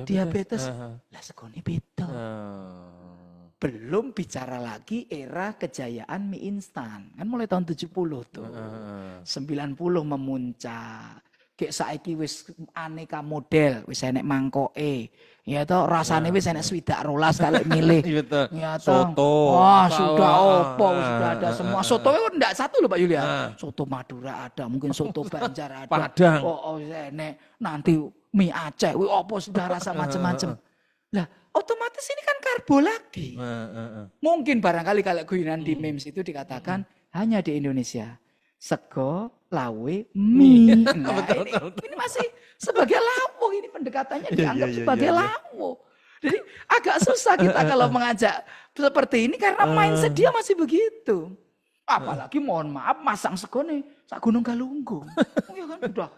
diabetes. Lah segone beda. Belum bicara lagi era kejayaan mie instan. Kan mulai tahun 70 tuh. 90 memuncak. Kayak saiki wis aneka model, wis enek mangkoke. Ya toh rasane wis enek swidak rolas kalau milih. Ya toh. Soto. Wah, sudah opo, sudah ada semua. Soto enggak satu loh Pak Yulian. Soto Madura ada, mungkin soto Banjar ada. Padang. Oh, enek nanti mie Aceh, opo sudah rasa macam-macam. Lah, otomatis ini kan karbo lagi. Mungkin barangkali kalau guyonan di memes itu dikatakan hanya di Indonesia. Sego, lawe, mie. Nah, ini masih sebagai lawuh. Ini pendekatannya dianggap sebagai lawuh. Jadi agak susah kita kalau mengajak seperti ini karena mindset dia masih begitu. Apalagi mohon maaf masang sego nih sak Gunung Galunggung. Oh ya kan udah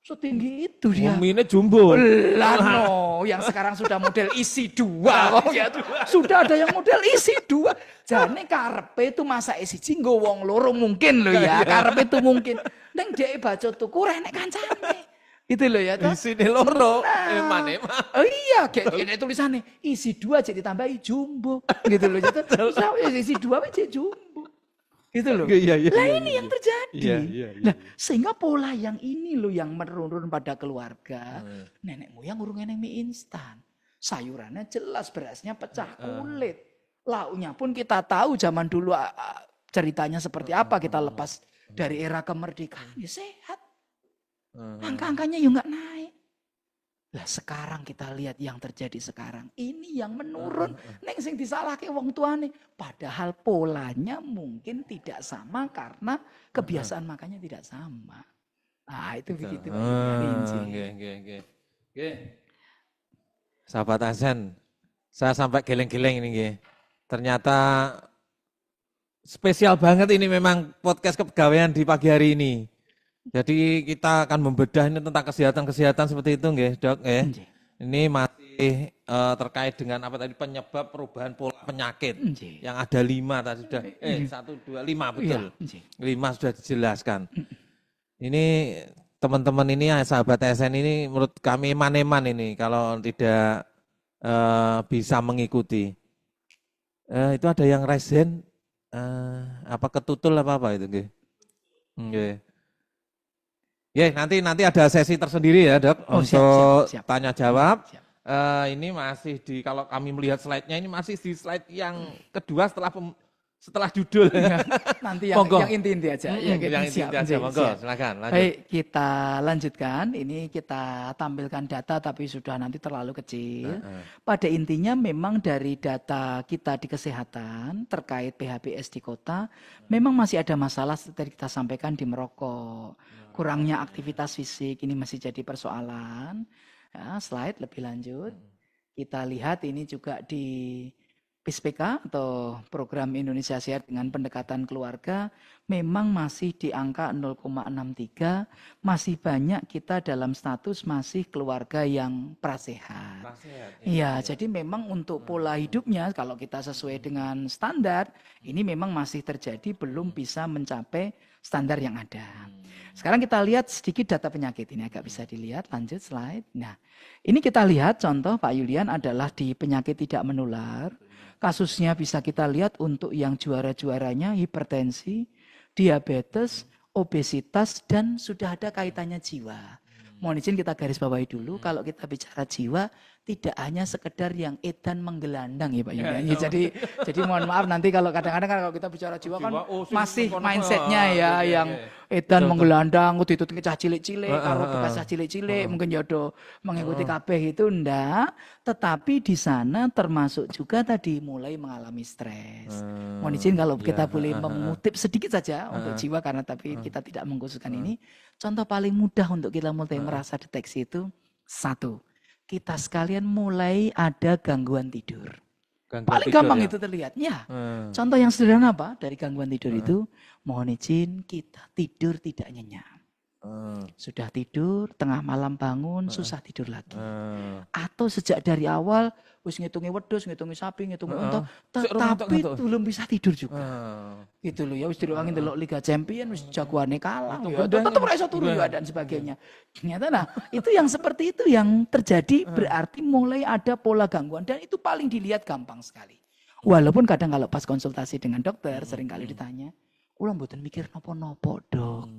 setinggi itu dia. Mie jumbo. Lah no, yang sekarang sudah model isi 2. Sudah ada yang model isi 2. Jane karepe itu masa isi jinggo wong loro mungkin loh ya. Karepe itu mungkin. Neng dhek baca tuku rek nek kancane. Itu loh ya toh. Isine loro. Eman. Oh iya, kayak tulisannya isi 2 jadi ditambahi jumbo. Gitu loh ya toh. Isi 2 jadi jumbo. Gitu loh. Lah ini yang terjadi. Nah, sehingga pola yang ini loh yang menurun pada keluarga. Nenek moyang urung enek mie instan. Sayurannya jelas, berasnya pecah kulit. Lauknya pun kita tahu zaman dulu ceritanya seperti apa, kita lepas dari era kemerdekaan. Ya sehat. Angka-angkanya ya nggak naik. Lah sekarang kita lihat yang terjadi sekarang. Ini yang menurun. Neng sing disalahke wong tuane. Padahal polanya mungkin tidak sama karena kebiasaan makannya tidak sama. Nah itu begitu. Oke. Sahabat ASN, saya sampai geleng-geleng ini. Nge. Ternyata spesial banget ini memang podcast kepegawaian di pagi hari ini. Jadi kita akan membedah ini tentang kesehatan seperti itu nggih, Dok, ya. Ini masih terkait dengan apa tadi penyebab perubahan pola penyakit. Yang ada 5 tadi sudah 1 2 5 betul. 5 sudah dijelaskan. Ini teman-teman ini sahabat ASN ini menurut kami eman-eman ini kalau tidak bisa mengikuti. Itu ada yang resen apa ketutul apa itu nggih. Nggih. Ya, nanti ada sesi tersendiri ya, Dok, untuk siap. Tanya jawab. Ini masih kalau kami melihat slide-nya ini masih di slide yang kedua setelah judul. Nanti yang inti-inti aja. Yang inti aja, monggo, silakan. Lanjut. Baik, kita lanjutkan. Ini kita tampilkan data tapi sudah nanti terlalu kecil. Pada intinya memang dari data kita di kesehatan terkait PHBS di kota, memang masih ada masalah seperti kita sampaikan di merokok. Kurangnya aktivitas fisik ini masih jadi persoalan. Ya, slide lebih lanjut. Kita lihat ini juga di PISPK atau Program Indonesia Sehat dengan pendekatan keluarga memang masih di angka 0,63. Masih banyak kita dalam status masih keluarga yang prasehat. Iya, jadi memang untuk pola hidupnya kalau kita sesuai dengan standar, ini memang masih terjadi belum bisa mencapai standar yang ada. Sekarang kita lihat sedikit data penyakit ini agak bisa dilihat. Lanjut slide. Nah, ini kita lihat contoh Pak Yulian adalah di penyakit tidak menular. Kasusnya bisa kita lihat untuk yang juara-juaranya hipertensi, diabetes, obesitas, dan sudah ada kaitannya jiwa. Mohon izin kita garis bawahi dulu, kalau kita bicara jiwa, tidak hanya sekedar yang edan menggelandang ya Pak Yulian. Ya, jadi mohon maaf nanti kalau kadang-kadang kalau kita bicara jiwa kan masih mindsetnya ya yang edan menggelandang, itu cah cilik-cilik, kalau bekas cah cilik-cilik mungkin jodoh mengikuti kabeh itu enggak. Tetapi di sana termasuk juga tadi mulai mengalami stres. Mohon izin kalau kita boleh mengutip sedikit saja untuk jiwa karena tapi kita tidak mengkhususkan ini. Contoh paling mudah untuk kita mulai merasa deteksi itu 1. Kita sekalian mulai ada gangguan tidur. Paling gampang ya? Itu terlihat. Ya. Contoh yang sederhana apa dari gangguan tidur itu? Mohon izin kita tidur tidak nyenyak. Sudah tidur, tengah malam bangun, susah tidur lagi. Atau sejak dari awal, wis ngitungi wedhus, ngitungi sapi, ngitungi unta, tetapi belum bisa tidur juga. Gitu loh ya, wis diruangi ndelok Liga Champion, wis jagoane kalah, ya tetep ora iso turu ya dan sebagainya. Ternyata nah, itu yang seperti itu yang terjadi berarti mulai ada pola gangguan dan itu paling dilihat gampang sekali. Walaupun kadang kalau pas konsultasi dengan dokter sering kali ditanya, "Kula mboten mikir napa-napa, Dok."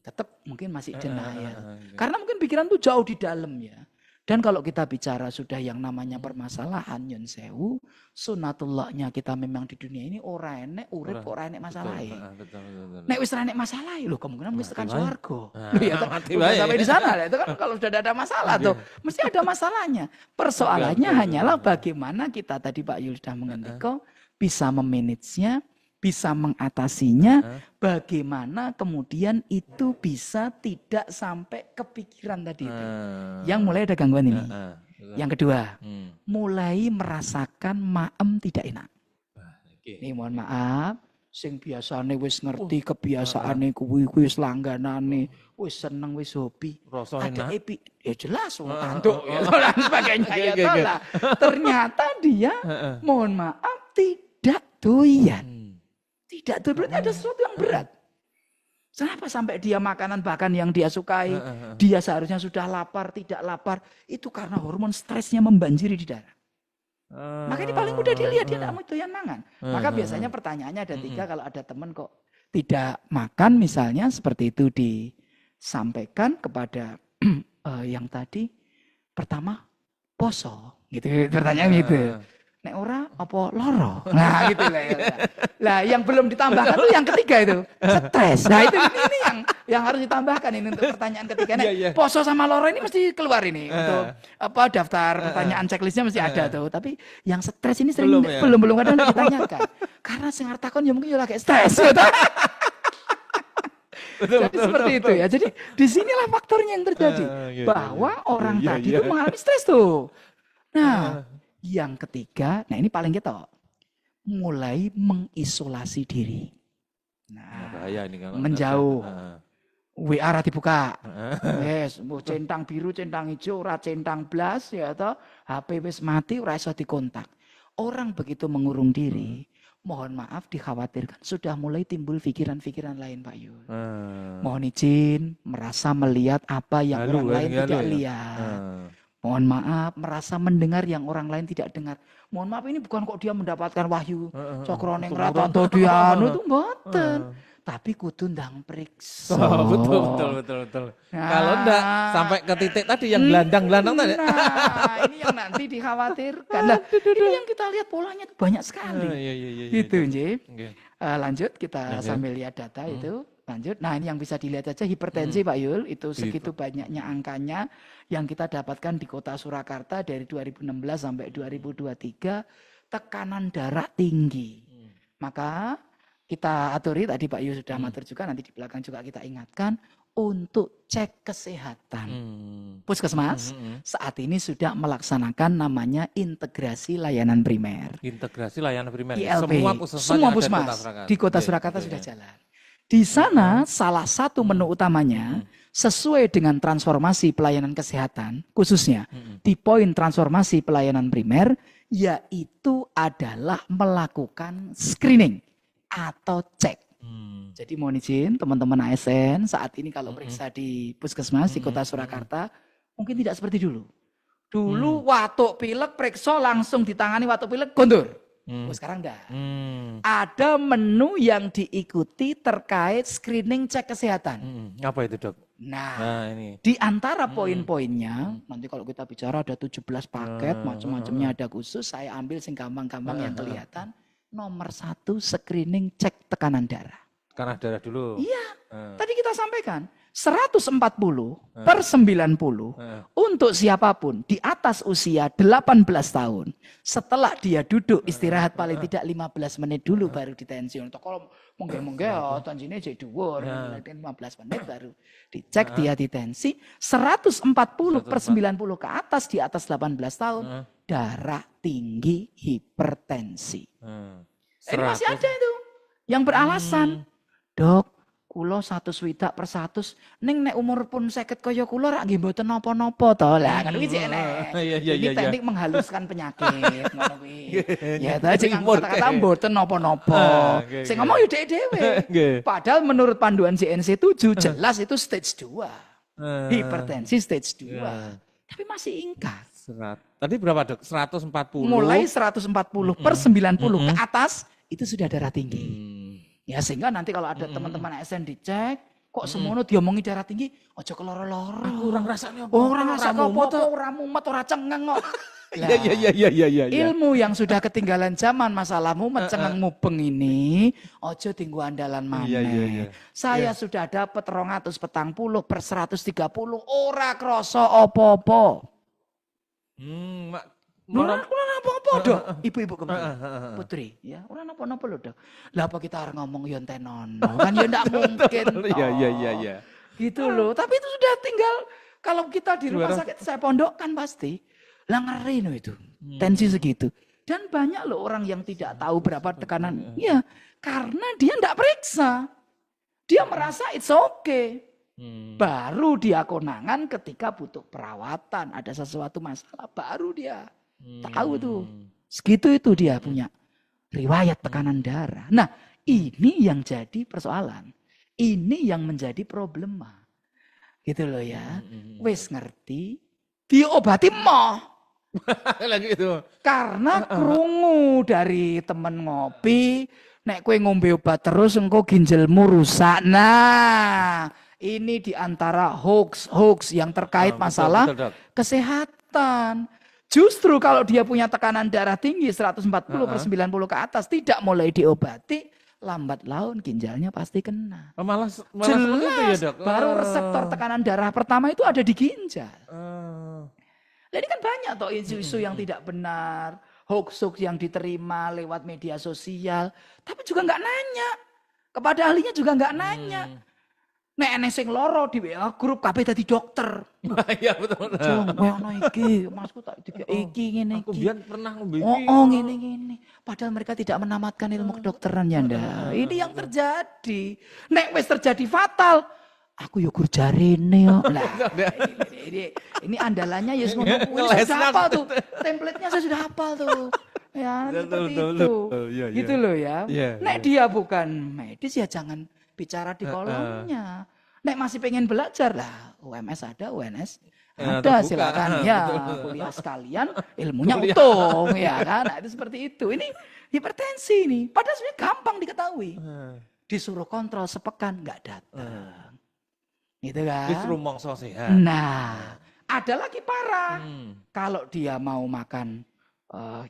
Tetap mungkin masih denial. Karena mungkin pikiran tuh jauh di dalam ya. Dan kalau kita bicara sudah yang namanya permasalahan nyun sewu, sunatullahnya kita memang di dunia ini ora enek urip kok ora enek masalah. Nek wis ora enek masalah lho kemungkinan wis tekan swarga. Lho ya sampai di sana itu kan kalau sudah ada masalah tuh mesti ada masalahnya. Persoalannya hanyalah bagaimana kita tadi Pak Yul sudah mengendika bisa memanagenya, bisa mengatasinya, bagaimana kemudian itu bisa tidak sampai kepikiran tadi itu. Yang mulai ada gangguan ini. Yang kedua, mulai merasakan maem tidak enak. Ini mohon maaf, sing biasane wis ngerti kebiasaane kuwi wis langganane, wis seneng wis hobi. Ada epi, ya jelas wong tantuk ya dan sebagainya ya lah. Ternyata dia mohon maaf tidak doyan. Tidak, itu berarti ada sesuatu yang berat. Kenapa sampai dia makanan bahkan yang dia sukai, dia seharusnya sudah lapar, tidak lapar. Itu karena hormon stresnya membanjiri di darah. Maka ini paling mudah dilihat, dia tidak mau doyan mangan. Maka biasanya pertanyaannya ada 3, kalau ada teman kok tidak makan misalnya, seperti itu disampaikan kepada yang tadi. Pertama, poso. Gitu, pertanyaan gitu. Nek ora apa loro. Nah gitu lah ya. Lah yang belum ditambahkan tuh yang ketiga itu stres. Nah itu ini yang yang harus ditambahkan ini untuk pertanyaan ketiga. Poso sama loro ini mesti keluar ini untuk daftar pertanyaan checklistnya mesti ada tuh. Tapi yang stres ini sering belum kadang ditanyakan. Karena sing takon ya mungkin ya lagi stres. Jadi seperti itu ya. Jadi disinilah faktornya yang terjadi bahwa orang tadi itu mengalami stres tuh. Nah, yang ketiga, nah ini paling ketok, mulai mengisolasi diri. Nah, bahaya ini kalau menjauh. WA ra dibuka. Wes, centang biru, centang hijau, ora centang blas ya toh. HP wis mati ora iso dikontak. Orang begitu mengurung diri, mohon maaf dikhawatirkan sudah mulai timbul pikiran-pikiran lain Pak Yul. Mohon izin merasa melihat apa yang orang lain tidak lihat. Mohon maaf merasa mendengar yang orang lain tidak dengar. Mohon maaf ini bukan kok dia mendapatkan wahyu cokroning rata atau dia itu mboten. Tapi kudu ndang periksa. Betul. Nah, kalau enggak sampai ke titik tadi yang gelandang-gelandang tadi. Nah, ini yang nanti dikhawatirkan. Nah, ini yang kita lihat polanya itu banyak sekali. Gitu, Nji. Lanjut kita sambil lihat data itu. Lanjut. Nah, ini yang bisa dilihat aja hipertensi Pak Yul, itu segitu banyaknya angkanya yang kita dapatkan di Kota Surakarta dari 2016 sampai 2023, tekanan darah tinggi. Maka kita aturi, tadi Pak Yul sudah matur juga, nanti di belakang juga kita ingatkan untuk cek kesehatan. Puskesmas saat ini sudah melaksanakan namanya integrasi layanan primer. Integrasi layanan primer. ILP. Semua puskesmas di Kota Surakarta sudah jalan. Di sana salah satu menu utamanya sesuai dengan transformasi pelayanan kesehatan, khususnya di poin transformasi pelayanan primer, yaitu adalah melakukan screening atau cek. Jadi mohon izin teman-teman ASN saat ini kalau periksa di puskesmas di Kota Surakarta mungkin tidak seperti dulu. Dulu watuk pilek periksa langsung ditangani watuk pilek gondor. Sekarang enggak. Ada menu yang diikuti terkait screening cek kesehatan. Apa itu, Dok? Nah ini. Di antara poin-poinnya, nanti kalau kita bicara ada 17 paket, macam-macamnya ada khusus, saya ambil sing gampang-gampang yang kelihatan. Nomor 1, screening cek tekanan darah. Tekanan darah dulu? Iya, tadi kita sampaikan. 140 per 90 untuk siapapun di atas usia 18 tahun. Setelah dia duduk istirahat paling tidak 15 menit dulu baru ditensi. Untuk kalau mungkin tensinya jadi dhuwur 15 menit baru dicek dia ditensi. 140 per 90 ke atas di atas 18 tahun darah tinggi hipertensi. Ini masih ada itu yang beralasan, Dok, kula 100 per 100 ning nek umur pun 50 kaya kula rak nggih mboten napa-napa to. Lah kan iki jene. Ini teknik menghaluskan penyakit ngono kuwi. Ya ta sing kata-kata mboten napa-napa. Sing ngomong yo dhewe. Padahal menurut panduan CNC 7 jelas itu stage 2. Hipertensi stage 2. Tapi masih ingkar. Tadi berapa, Dok? 140. Mulai 140 per 90 ke atas itu sudah darah tinggi. Ya sehingga nanti kalau ada teman-teman ASN dicek, kok semono diomongi darah tinggi, ojo keloro-loro. Orang rasanya apa? Orang rasa apa? Orang mumet, orang cengeng kok. Iya. Ilmu yang sudah ketinggalan zaman, masalahmu mencengeng mubeng ini, ojo tinggu andalan maneh. Saya sudah dapat 240 per 130, ora kroso opo-opo. Ora apa-apa dok, ibu-ibu putri, ya ora apa-apa lho dok. Lah apa kita harus ngomong yo tenono, kan ya ndak mungkin. Iya. Gitu loh, tapi itu sudah tinggal kalau kita di rumah sakit saya pondok kan pasti. Lah ngeri no itu, tensi segitu. Dan banyak loh orang yang tidak tahu berapa tekanan. Ya, karena dia ndak periksa. Dia merasa it's okay. Baru dia konangan ketika butuh perawatan, ada sesuatu masalah, baru dia tahu tuh. Segitu itu dia punya riwayat tekanan darah. Nah, ini yang jadi persoalan. Ini yang menjadi problema. Gitu loh ya. Wes ngerti, diobati moh. Lagi itu. Karena krungu dari temen ngopi, nek kowe ngombe obat terus engko ginjalmu rusak. Nah, ini diantara hoax yang terkait masalah kesehatan. Justru kalau dia punya tekanan darah tinggi 140 per 90 ke atas tidak mulai diobati, lambat laun ginjalnya pasti kena. Malah Jelas, itu ya, Dok. baru reseptor tekanan darah pertama itu ada di ginjal. Nah, ini kan banyak toh isu-isu yang tidak benar, hoax-hoax yang diterima lewat media sosial, tapi juga nggak nanya. Kepada ahlinya juga nggak nanya. Nek enek sing loro di WA grup kabeh dadi dokter. Iya betul. Jong, ono iki, Masku tak iki ngene iki. Aku biyen pernah ngombe iki. Oh, ngene. Padahal mereka tidak menamatkan ilmu kedokteran ya, Nda. Ini yang terjadi. Nek wis terjadi fatal, aku yo gur jarene yo. Lah, ini andalannya ya ngomong kuwi sudah hafal tuh. Template-nya saya sudah hafal tuh. Ya, seperti itu. Gitu loh ya. Nek dia bukan medis ya jangan bicara di kolomnya. Nek masih pengen belajar lah, UMS ada, UNS ada, silakan ya kuliah sekalian, ilmunya utuh ya kan. Nah, itu seperti itu. Ini hipertensi ini. Padahal sebenarnya gampang diketahui. Disuruh kontrol sepekan nggak datang. Gitu kan. Disuruh mongso sehat. Nah, ada lagi parah. Kalau dia mau makan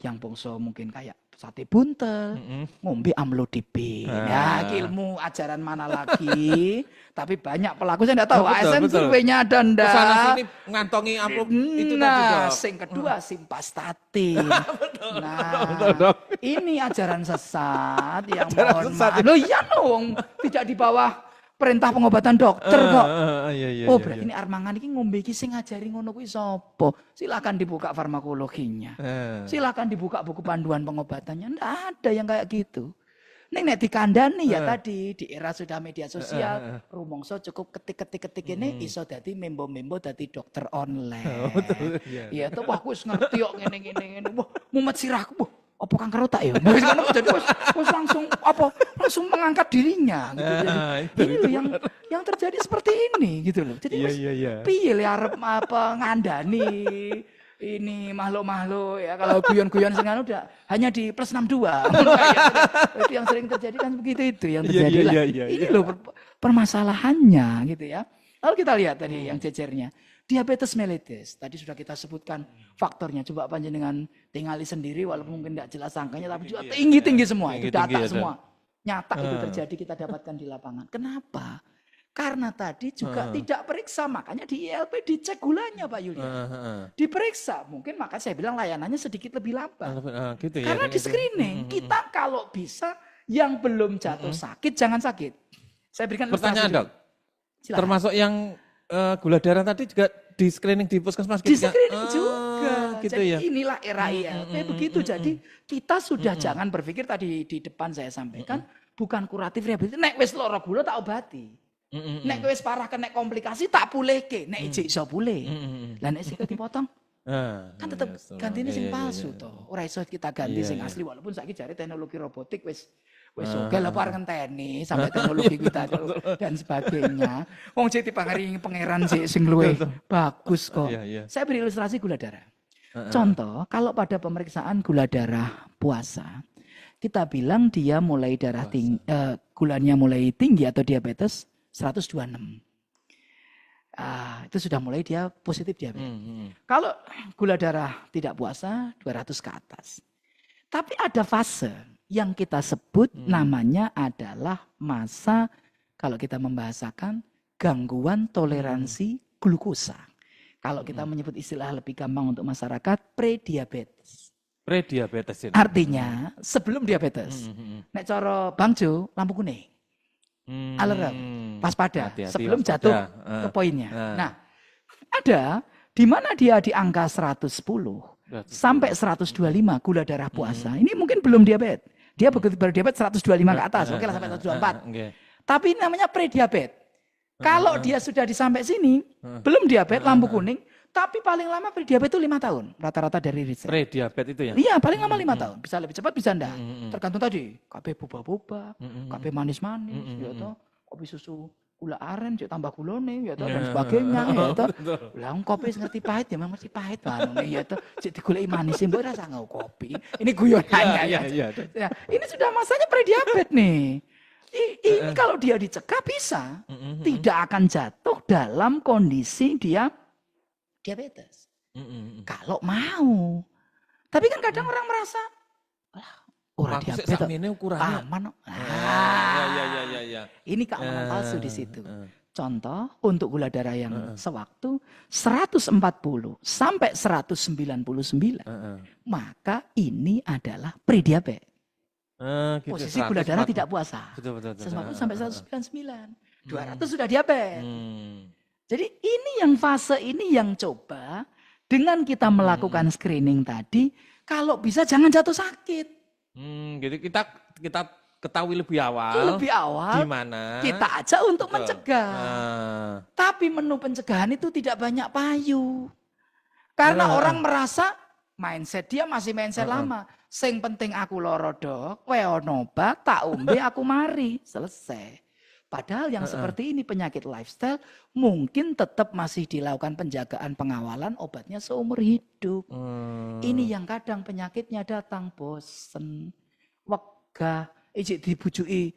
yang bongso mungkin kayak sate buntel, ngombe amlodipin. Ya, ilmu ajaran mana lagi? Tapi banyak pelaku saya enggak tahu. ASN surveinya ada ndak? Kesana sini ngantongi amplop itu tadi, Dok. Sing kedua simvastatin. Ini ajaran sesat yang mohon maaf. Loh iya dong, tidak di bawah perintah pengobatan dokter kok. Oh berarti ini Armangan ini ngombe iki sing ngajari ngono kuwi sapa? Silakan dibuka farmakologinya. Silakan dibuka buku panduan pengobatannya. Nggak ada yang kayak gitu. Nek dikandani ya tadi di era sudah media sosial, rumongso cukup ketik ini iso dadi membo-membo dadi dokter online. Iya tuh wah wis ngerti kok ngene. Wah mumet sirahku. Apa kanker otak ya? Jadi langsung mengangkat dirinya gitu. Jadi, ini loh yang terjadi seperti ini gitu loh. Jadi piye arep apa ngandani ini makhluk-makhluk ya kalau guyon-guyon sing anu udah hanya di +62. Itu yang sering terjadi kan begitu itu yang terjadi lah. Ini loh permasalahannya gitu ya. Lalu kita lihat tadi yang jejernya. Diabetes mellitus, tadi sudah kita sebutkan faktornya. Coba panjenengan tingali sendiri walaupun mungkin tidak jelas angkanya, tapi juga tinggi-tinggi semua. Itu data semua. Nyata itu terjadi kita dapatkan di lapangan. Kenapa? Karena tadi juga tidak periksa, makanya di ILP dicek gulanya Pak Yulian. Diperiksa, mungkin maka saya bilang layanannya sedikit lebih lambat. Gitu ya, karena di screening, kita kalau bisa yang belum jatuh sakit, jangan sakit. Saya berikan pertanyaan Dok, termasuk yang gula darah tadi juga di screening di puskesmas di screening juga. Gitu jadi ya? Inilah era ILP begitu. Jadi kita sudah jangan berpikir tadi di depan saya sampaikan bukan kuratif rehabilitasi. Nek wis lara gula tak obati. Nek wis parah kena komplikasi tak pulihke. Nek ijik iso pulih. Lah nek sikil dipotong kan tetap gantine sing palsu toh. Ora iso kita ganti sing asli walaupun saiki jare teknologi robotik wis oke lah par ngenteni sampai teknologi kita dan sebagainya. Wong sik dipangaringi pangeran sik sing luwih bagus kok. Saya beri ilustrasi gula darah. Contoh, kalau pada pemeriksaan gula darah puasa, kita bilang dia mulai darah tinggi, gulanya mulai tinggi atau diabetes 126. Itu sudah mulai dia positif diabetes. Kalau gula darah tidak puasa 200 ke atas. Tapi ada fase yang kita sebut namanya adalah masa kalau kita membahasakan gangguan toleransi glukosa. Kalau kita menyebut istilah lebih gampang untuk masyarakat prediabetes. Prediabetes ini. Artinya sebelum diabetes. Nek cara Bang Jo lampu kuning. Alarm, waspada sebelum jatuh ke poinnya. Nah, ada di mana dia di angka 110 sampai 125 gula darah puasa. Ini mungkin belum diabetes. Dia begitu berdiabetes 125 ke atas, oke lah sampai 124. Tapi ini namanya prediabetes. Kalau dia sudah sampai sini, belum diabetes, lampu kuning, tapi paling lama prediabetes itu 5 tahun. Rata-rata dari riset. Prediabetes itu ya? Iya, paling lama 5 tahun. Bisa lebih cepat, bisa enggak. Tergantung tadi. Kabeh boba-boba, kabeh manis-manis, ya toh. Kopi susu gula aren, cek tambah gulone, ya toh, dan sebagainya, ya toh. Lah kopi ngerti pahit ya, memang mesti pahit banget, ya toh. Cek digulai manis, mbok rasa ngau kopi. Ini guyonannya ya. Ya. Ini sudah masanya prediabetes nih. Ini kalau dia dicegah bisa, tidak akan jatuh dalam kondisi dia diabetes. Kalau mau. Tapi kan kadang orang merasa, orang diabetes aman. Ya. Ini keamanan palsu di situ. Contoh, untuk gula darah yang sewaktu 140 sampai 199, maka ini adalah prediabetes. Gitu, posisi gula darah tidak puasa. Betul. 150 sampai 199. 200 sudah diabetes. Jadi ini yang fase ini yang coba dengan kita melakukan screening tadi, kalau bisa jangan jatuh sakit. Jadi kita ketahui lebih awal. Di mana kita ajak untuk mencegah. Tapi menu pencegahan itu tidak banyak payu. Karena orang merasa mindset dia masih mindset lama. Sing penting aku loro dok, kowe ono obat, tak ombe aku mari, selesai. Padahal yang seperti ini penyakit lifestyle mungkin tetap masih dilakukan penjagaan pengawalan, obatnya seumur hidup. Ini yang kadang penyakitnya datang bosen, wegah, dibujui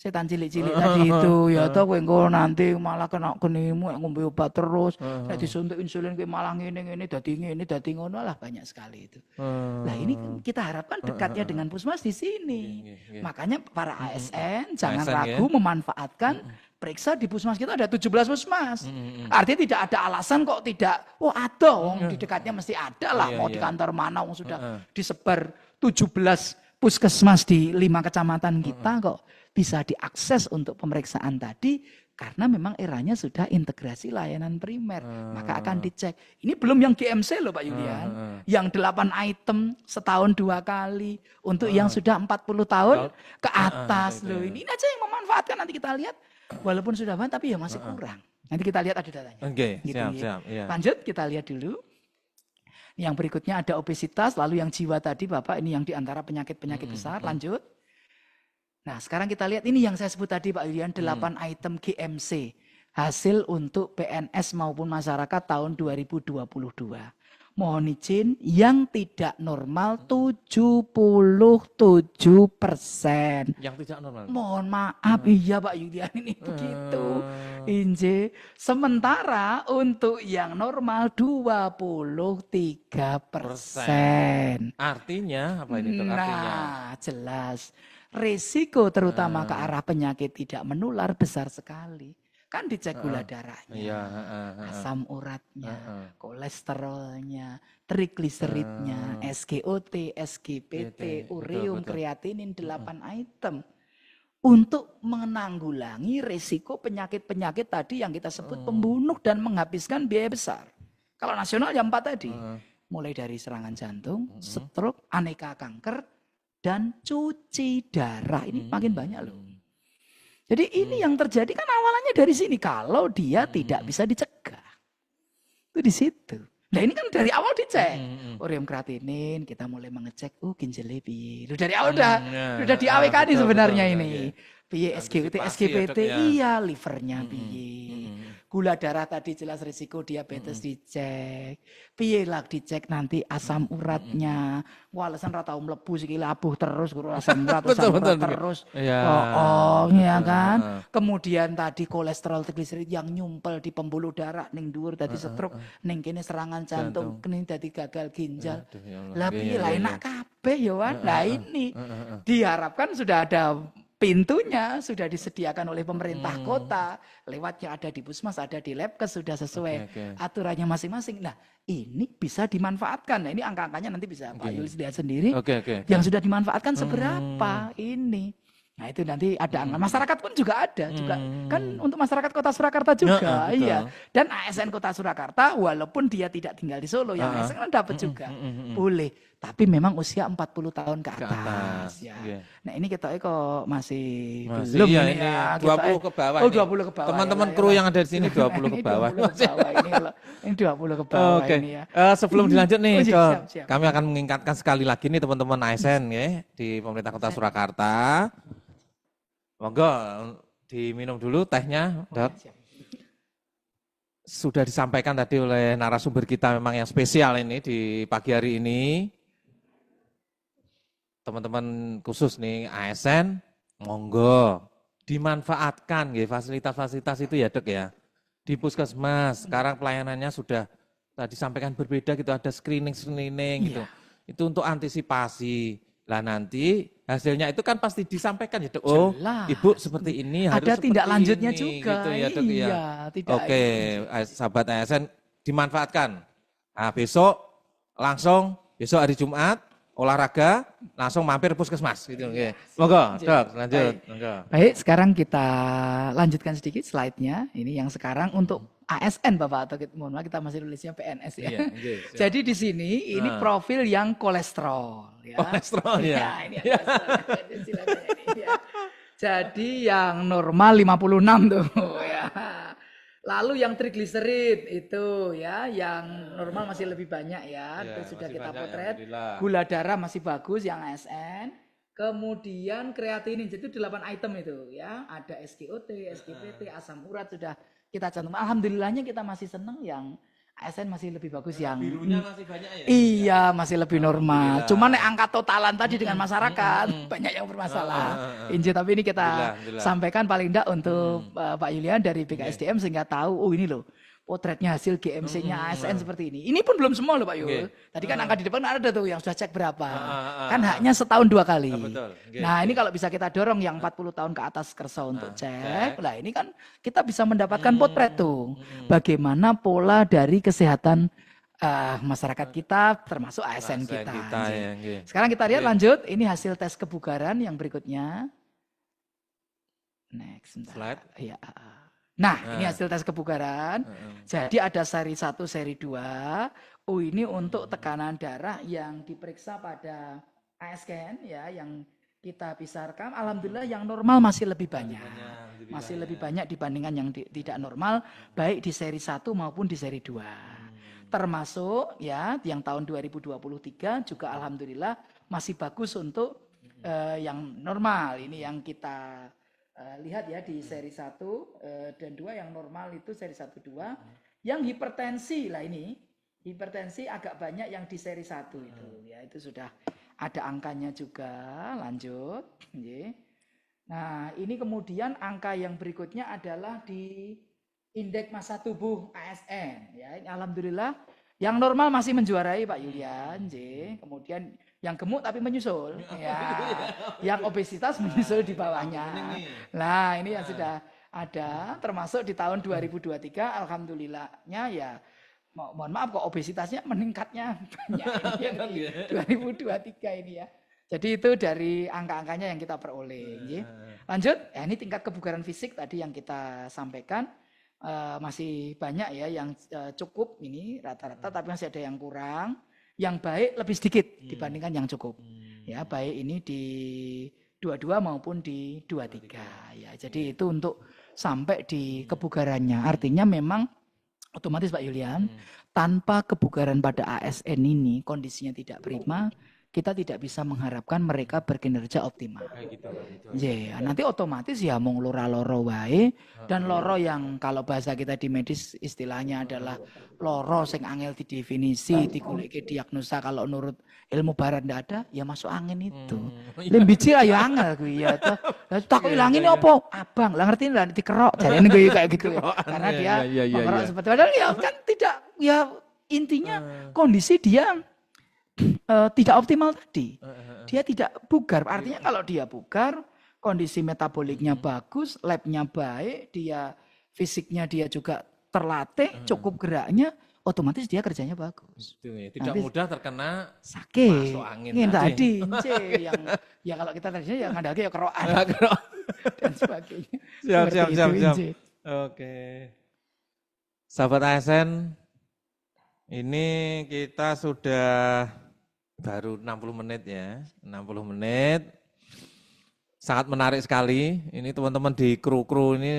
setan cilik-cilik tadi itu ya toh kowe engko nanti malah kena kenimu ngombe obat terus nek disuntik insulin kowe malah ngene dadi ngono lah, banyak sekali itu. Nah ini kita harapkan dekatnya dengan puskesmas di sini. Makanya para ASN jangan ragu memanfaatkan periksa di puskesmas kita ada 17 puskesmas. Artinya tidak ada alasan kok tidak, ada di dekatnya mesti ada lah, mau di kantor mana sudah disebar 17 puskesmas di 5 kecamatan kita kok bisa diakses untuk pemeriksaan tadi, karena memang eranya sudah integrasi layanan primer. Maka akan dicek. Ini belum yang GMC loh Pak Yulian. Yang 8 item setahun 2 kali. Untuk yang sudah 40 tahun ke atas loh. Ini aja yang memanfaatkan, nanti kita lihat. Walaupun sudah banyak tapi ya masih kurang. Nanti kita lihat ada datanya. Oke, gitu, siap. Ya. Lanjut kita lihat dulu. Yang berikutnya ada obesitas, lalu yang jiwa tadi Bapak, ini yang diantara penyakit-penyakit besar. Lanjut. Nah sekarang kita lihat ini yang saya sebut tadi Pak Yulian, 8 item GMC. Hasil untuk PNS maupun masyarakat tahun 2022. Mohon izin, yang tidak normal 77%. Yang tidak normal? Mohon maaf, iya Pak Yulian ini begitu. Inje. Sementara untuk yang normal 23%. Artinya apa ini? Nah, jelas. Risiko terutama ke arah penyakit tidak menular besar sekali. Kan dicek gula darahnya, asam uratnya, kolesterolnya, trigliseridnya, SGOT, SGPT, ureum, kreatinin, 8 item. Untuk menanggulangi risiko penyakit-penyakit tadi yang kita sebut pembunuh dan menghabiskan biaya besar. Kalau nasional yang 4 tadi. Mulai dari serangan jantung, stroke, aneka kanker, dan cuci darah. Ini makin banyak loh. Jadi ini yang terjadi kan awalannya dari sini. Kalau dia tidak bisa dicegah. Itu di situ. Nah ini kan dari awal dicek. Ureum kreatinin, kita mulai mengecek, ginjalnya piye. Dari awal udah di AWK sebenarnya ini. Piye SGPT, iya livernya piye. Gula darah tadi jelas risiko diabetes dicek. Piye lah dicek nanti asam uratnya. Wah alasan ra tau mlebu iki labuh terus guru asam urat terus. Ya kan. Kemudian tadi kolesterol trigliserid yang nyumpel di pembuluh darah ning dhuwur tadi stroke, ning kene serangan jantung, kene dadi gagal ginjal. Lah piye lah enak kabeh ya Wan. Nah ini diharapkan sudah ada pintunya, sudah disediakan oleh pemerintah kota, lewatnya ada di puskesmas, ada di labkes, sudah sesuai aturannya masing-masing. Nah ini bisa dimanfaatkan. Nah ini angka-angkanya nanti bisa Pak Yulis lihat sendiri. Yang sudah dimanfaatkan seberapa ini. Nah itu nanti ada angka. Masyarakat pun juga ada. Juga kan untuk masyarakat Kota Surakarta juga. Iya. Dan ASN Kota Surakarta walaupun dia tidak tinggal di Solo, yang ASN kan dapat juga. Boleh. Tapi memang usia 40 tahun ke atas. Ya. Nah ini kita kok masih belum ini ya. 20 ke bawah. 20 ke bawah. Teman-teman kru yang ada di sini 20 ke bawah. Ini 20 ke bawah ini ya. Sebelum dilanjut nih, siap. Kami akan mengingatkan sekali lagi nih teman-teman ASN ya di pemerintah Kota Surakarta. Monggo diminum dulu tehnya, Dok. Sudah disampaikan tadi oleh narasumber kita memang yang spesial ini di pagi hari ini. Teman-teman khusus nih ASN, monggo dimanfaatkan ya fasilitas-fasilitas itu ya Dok ya. Di puskesmas sekarang pelayanannya sudah tadi sampaikan berbeda gitu, ada screening gitu. Itu untuk antisipasi. Lah nanti hasilnya itu kan pasti disampaikan ya, Dok. Oh, Jelas. Ibu seperti ini harus ada tindak lanjutnya ini, juga. Gitu ya, Dok, iya, ya. tidak. Oke, sahabat ASN dimanfaatkan. Nah, besok hari Jumat olahraga langsung mampir puskesmas gitu. Oke. Monggo, Dok, lanjut. Baik, sekarang kita lanjutkan sedikit slide-nya. Ini yang sekarang untuk ASN Bapak, atau mohon maaf kita masih nulisnya PNS ya. Iya, jadi di sini ini profil yang kolesterol ya. Kolesterol ya. Ini ya. Jadi yang normal 56 tuh ya. Lalu yang trigliserid itu ya, yang normal masih lebih banyak ya, itu sudah kita potret. Gula darah masih bagus yang ASN. Kemudian kreatinin, jadi 8 item itu ya, ada SGOT, SGPT, asam urat sudah kita cantum. Alhamdulillahnya kita masih senang yang ASN masih lebih bagus yang birunya masih banyak ya. Iya, masih lebih normal. Cuma angka totalan tadi dengan masyarakat banyak yang bermasalah. Tapi ini kita sampaikan paling enggak untuk Pak Yulian dari BKSDM sehingga tahu ini loh potretnya hasil GMC-nya ASN seperti ini. Ini pun belum semua loh Pak Yul. Tadi kan angka di depan ada tuh yang sudah cek berapa. Kan haknya setahun 2 kali. Nah ini kalau bisa kita dorong yang 40 tahun ke atas kersa untuk cek. Nah ini kan kita bisa mendapatkan potret tuh. Bagaimana pola dari kesehatan masyarakat kita termasuk ASN kita. Sekarang kita lihat lanjut. Ini hasil tes kebugaran yang berikutnya. Next. Slide. Ya. Nah, ini hasil tes kebugaran. Jadi ada seri 1, seri 2. Oh, ini untuk tekanan darah yang diperiksa pada ASN ya, yang kita bisa rekam. Alhamdulillah yang normal masih lebih banyak. Masih lebih banyak dibandingkan yang tidak normal, baik di seri 1 maupun di seri 2. Termasuk ya yang tahun 2023 juga alhamdulillah masih bagus untuk yang normal. Ini yang kita lihat ya di seri 1 dan 2 yang normal itu seri 1 2. Yang hipertensi lah ini. Hipertensi agak banyak yang di seri 1 itu ya, itu sudah ada angkanya juga. Lanjut. Nah, ini kemudian angka yang berikutnya adalah di indeks massa tubuh ASN ya. Alhamdulillah yang normal masih menjuarai Pak Yulian, kemudian yang gemuk tapi menyusul, ya. Yang obesitas menyusul di bawahnya. Nah ini yang sudah ada, termasuk di tahun 2023, alhamdulillahnya ya, mohon maaf kok obesitasnya meningkatnya banyak ini, 2023 ini ya. Jadi itu dari angka-angkanya yang kita peroleh. Lanjut, ya ini tingkat kebugaran fisik tadi yang kita sampaikan. Masih banyak ya yang cukup ini rata-rata, tapi masih ada yang kurang. Yang baik lebih sedikit dibandingkan yang cukup. Ya, baik ini di 22 maupun di 23 ya. Jadi itu untuk sampai di kebugarannya. Artinya memang otomatis Pak Yulian, tanpa kebugaran pada ASN ini kondisinya tidak prima, kita tidak bisa mengharapkan mereka berkinerja optimal. Ya, nanti otomatis ya mung loro wae, dan loro yang kalau bahasa kita di medis istilahnya adalah loro sing angel didefinisi, digoleki diagnosa, kalau menurut ilmu barat ndak ada, ya masuk angin itu. Lembiji lah ya angel kuwi ya. Lah tak ilangin apa? Abang, lah ngerti lah dikerok jarene kuwi kayak gitu. Karena dia mengerok seperti padahal ya kan tidak, ya intinya kondisi dia tidak optimal tadi. Dia tidak bugar. Artinya kalau dia bugar, kondisi metaboliknya bagus, labnya baik, dia fisiknya dia juga terlatih, cukup geraknya, otomatis dia kerjanya bagus. Tidak nanti mudah terkena sakit. Masuk angin tadi. Yang ya kalau kita tadinya ya ngandalke ya kerokan dan sebagainya. Siap. Oke. Sahabat ASN, ini kita sudah baru 60 menit ya, 60 menit. Sangat menarik sekali. Ini teman-teman di kru-kru ini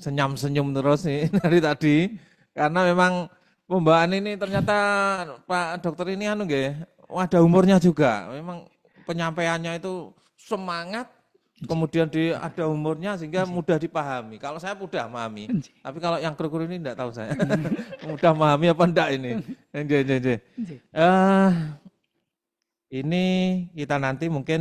senyum-senyum terus nih dari tadi. Karena memang pembawaan ini ternyata Pak Dokter ini ada umurnya juga. Memang penyampaiannya itu semangat, kemudian ada umurnya sehingga mudah dipahami. Kalau saya mudah memahami, tapi kalau yang kru-kru ini enggak tahu saya. Mudah memahami apa enggak ini. Ini kita nanti mungkin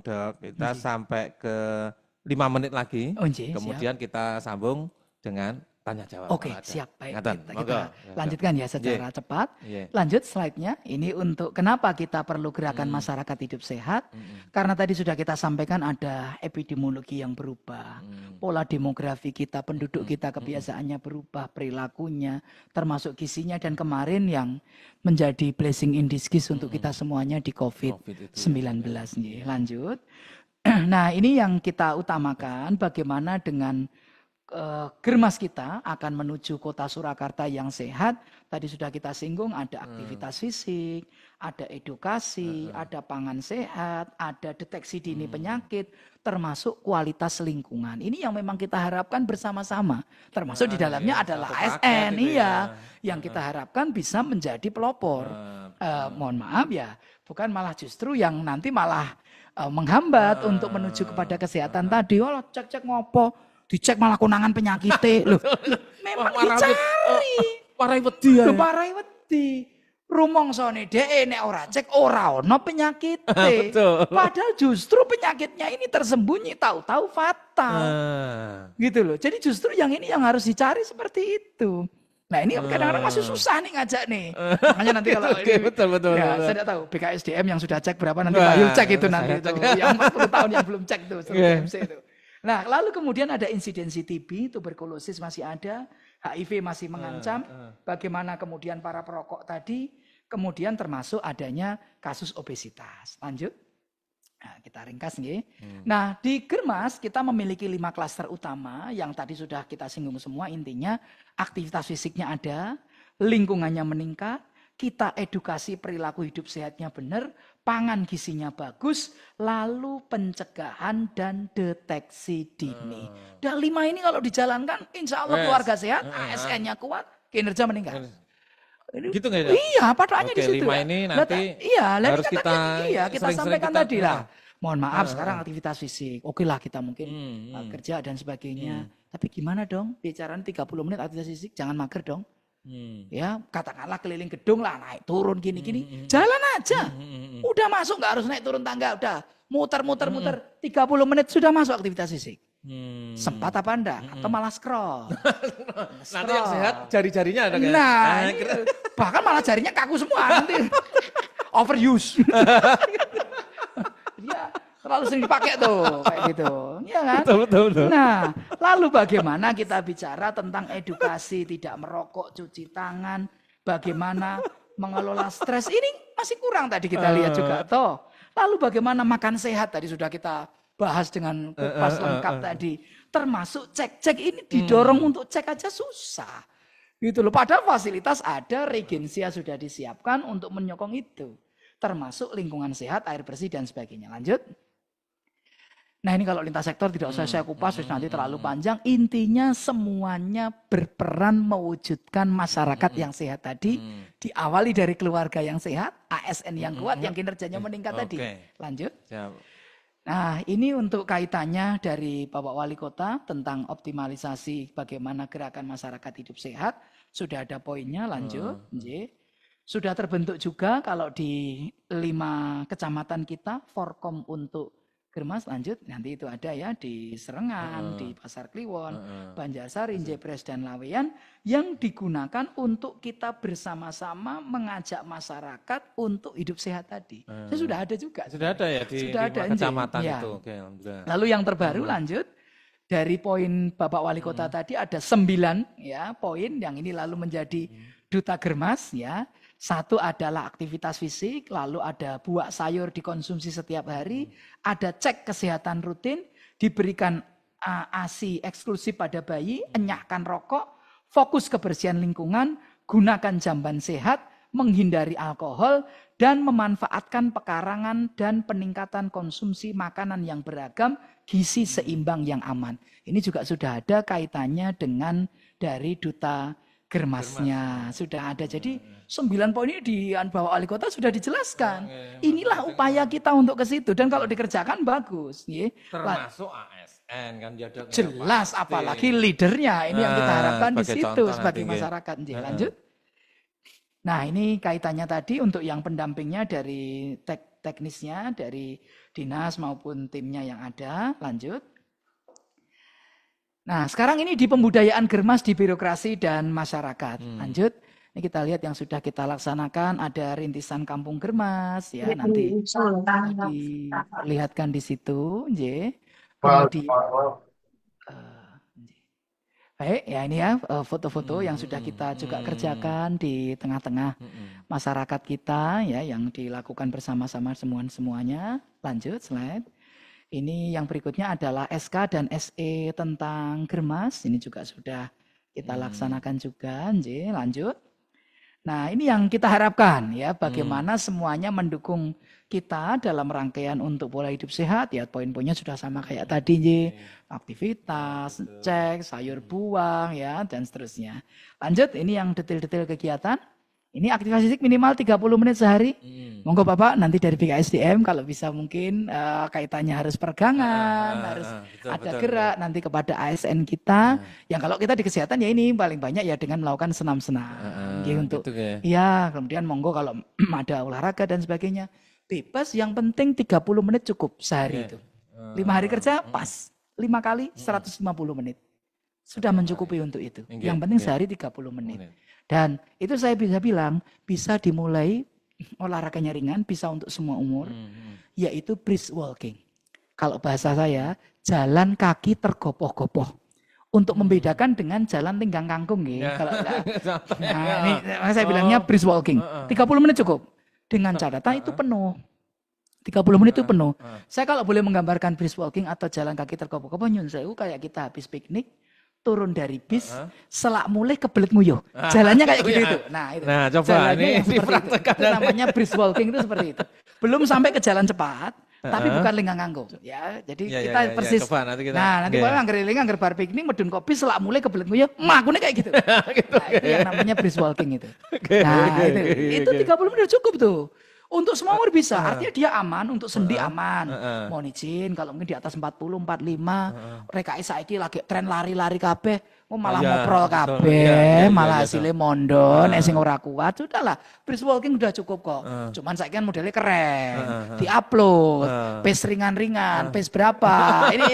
Dok, kita sampai ke 5 menit lagi. Kemudian kita sambung dengan tanya jawab. Oke, siap. Baik. Kita lanjutkan ya secara cepat. Lanjut slide-nya. Ini untuk kenapa kita perlu gerakan masyarakat hidup sehat. Karena tadi sudah kita sampaikan ada epidemiologi yang berubah. Pola demografi kita, penduduk kita, kebiasaannya berubah, perilakunya, termasuk gizinya. Dan kemarin yang menjadi blessing in disguise untuk kita semuanya di COVID-19. Lanjut. Nah, ini yang kita utamakan bagaimana dengan Germas kita akan menuju kota Surakarta yang sehat. Tadi sudah kita singgung ada aktivitas fisik, ada edukasi, ada pangan sehat, ada deteksi dini penyakit, termasuk kualitas lingkungan. Ini yang memang kita harapkan bersama-sama. Termasuk di dalamnya adalah ASN, yang kita harapkan bisa menjadi pelopor. Mohon maaf ya, bukan malah justru yang nanti malah menghambat untuk menuju kepada kesehatan tadi. Walah cek-cek ngopo. Dicek malah konangan penyakit loh. Memang dicari. Parai wedi ya. Parai wedi. Rumongsone dhek nek ora cek ora ono penyakit. Padahal justru penyakitnya ini tersembunyi, tahu-tahu fatal. Gitu loh. Jadi justru yang ini yang harus dicari seperti itu. Nah ini kadang-kadang masih susah nih ngajak nih. Makanya nanti kalau ini betul. Ya, saya tidak tahu BKSDM yang sudah cek berapa nanti Pak Yul cek itu nanti itu. Yang 40 tahun yang belum cek tuh MC itu. Nah, lalu kemudian ada insidensi TB, tuberkulosis masih ada, HIV masih mengancam. Bagaimana kemudian para perokok tadi, kemudian termasuk adanya kasus obesitas. Lanjut. Nah, kita ringkas nih. Nah, di Germas kita memiliki 5 klaster utama yang tadi sudah kita singgung semua. Intinya aktivitas fisiknya ada, lingkungannya meningkat, kita edukasi perilaku hidup sehatnya benar, pangan gizinya bagus, lalu pencegahan dan deteksi dini. Dan 5 ini kalau dijalankan, insya Allah keluarga sehat, ASN-nya kuat, kinerja meningkat. Gitu nggak ya? Iya, patokannya di situ. 5 ini nanti harus kita sampaikan tadi lah. Mohon maaf sekarang aktivitas fisik, oke lah kita mungkin kerja dan sebagainya. Tapi gimana dong, bicaranya 30 menit aktivitas fisik, jangan mager dong. Ya katakanlah keliling gedung lah, naik turun gini-gini, jalan aja. Udah masuk, nggak harus naik turun tangga, udah muter 30 menit sudah masuk aktivitas fisik. Sempat apa enggak? Atau malah scroll. Nanti yang sehat jari-jarinya ada kan? Nah, bahkan malah jarinya kaku semua nanti. Overuse. Ya, terlalu sering dipakai tuh, kayak gitu. Iya kan? Betul. Nah, lalu bagaimana kita bicara tentang edukasi tidak merokok, cuci tangan, bagaimana mengelola stres, ini masih kurang tadi kita lihat juga toh. Lalu bagaimana makan sehat, tadi sudah kita bahas dengan kupas lengkap tadi. Termasuk cek-cek ini didorong untuk cek aja susah. Gitu loh. Padahal fasilitas ada, regensia sudah disiapkan untuk menyokong itu. Termasuk lingkungan sehat, air bersih dan sebagainya. Lanjut. Nah ini kalau lintas sektor tidak usah saya kupas, nanti terlalu panjang. Intinya semuanya berperan mewujudkan masyarakat yang sehat tadi. Diawali dari keluarga yang sehat, ASN yang kuat, yang kinerjanya meningkat tadi. Lanjut. Nah ini untuk kaitannya dari Bapak Wali Kota tentang optimalisasi bagaimana gerakan masyarakat hidup sehat. Sudah ada poinnya, lanjut. Sudah terbentuk juga kalau di 5 kecamatan kita, Forkom untuk Germas, lanjut. Nanti itu ada ya di Serengan, di Pasar Kliwon, Banjarsari, Jepres, dan Laweyan yang digunakan untuk kita bersama-sama mengajak masyarakat untuk hidup sehat tadi. Itu sudah ada juga. Sudah ada ya di 5 kecamatan itu. Oke, lalu yang terbaru lanjut. Dari poin Bapak Wali Kota tadi ada 9 ya poin yang ini lalu menjadi duta Germas ya. 1 adalah aktivitas fisik, lalu ada buah sayur dikonsumsi setiap hari, ada cek kesehatan rutin, diberikan ASI eksklusif pada bayi, enyahkan rokok, fokus kebersihan lingkungan, gunakan jamban sehat, menghindari alkohol, dan memanfaatkan pekarangan dan peningkatan konsumsi makanan yang beragam, gizi seimbang yang aman. Ini juga sudah ada kaitannya dengan dari duta Germasnya sudah ada. Jadi 9 poin ini di Bapak Wali Kota sudah dijelaskan. Inilah upaya kita untuk ke situ dan kalau dikerjakan bagus. Termasuk ASN kan jelas, apalagi leadernya ini yang kita harapkan di situ sebagai masyarakat. Lanjut. Nah ini kaitannya tadi untuk yang pendampingnya dari teknisnya dari dinas maupun timnya yang ada. Lanjut. Nah, sekarang ini di pembudayaan germas di birokrasi dan masyarakat. Lanjut. Ini kita lihat yang sudah kita laksanakan, ada rintisan kampung germas ya, nanti diperlihatkan di situ, Kemudian baik, ya ini ya foto-foto yang sudah kita juga kerjakan di tengah-tengah masyarakat kita ya, yang dilakukan bersama-sama semuanya. Lanjut slide. Ini yang berikutnya adalah SK dan SE tentang germas. Ini juga sudah kita laksanakan juga. Lanjut. Nah, ini yang kita harapkan ya, bagaimana semuanya mendukung kita dalam rangkaian untuk pola hidup sehat ya. Poin-poinnya sudah sama kayak tadi, aktivitas, cek, sayur buang ya, dan seterusnya. Lanjut, ini yang detail-detail kegiatan. Ini aktivitas fisik minimal 30 menit sehari. Monggo Bapak, nanti dari BKSDM kalau bisa mungkin kaitannya harus peregangan, harus ada gerak nanti kepada ASN kita. Yang kalau kita di kesehatan ya ini paling banyak ya dengan melakukan senam-senam. Untuk ya, kemudian monggo kalau ada olahraga dan sebagainya. Bebas, yang penting 30 menit cukup sehari itu. 5 hari kerja pas. 5 kali 150 menit. Sudah mencukupi untuk itu. Yang penting sehari 30 menit. Dan itu saya bisa bilang, bisa dimulai olahraganya ringan, bisa untuk semua umur, yaitu brisk walking. Kalau bahasa saya, jalan kaki tergopoh-gopoh. Untuk membedakan dengan jalan tinggang kangkung. Kalau ini saya bilangnya brisk walking. 30 menit cukup. Dengan catatan itu penuh. 30 menit itu penuh. Saya kalau boleh menggambarkan brisk walking atau jalan kaki tergopoh-gopoh, nyun sewu kayak kita habis piknik, turun dari bis, selak mulai kebelet nguyuh. Jalannya kayak gitu itu. Nah, itu. Nah, coba ini dipraktekkan. Itu namanya brisk walking itu seperti itu. Belum sampai ke jalan cepat, tapi bukan linggang kangkung. Ya, jadi kita persis. Coba, nanti kita, nanti kalau angger bar piknik medun kopi selak mulai kebelet nguyuh, makune kayak gitu. Nah, itu yang namanya brisk walking itu. Nah, itu 30 menit cukup tuh. Untuk semua umur bisa, artinya dia aman, untuk sendi aman. Mohon izin, kalau mungkin di atas 40, 45, rekai saiki lagi tren lari-lari kabeh, malah moprol kabeh, malah hasilnya mondo, nek sing ora kuat, sudahlah, brisk walking udah cukup kok. Cuman saiki kan modelnya keren, di-upload, pace ringan-ringan, pace berapa, ini.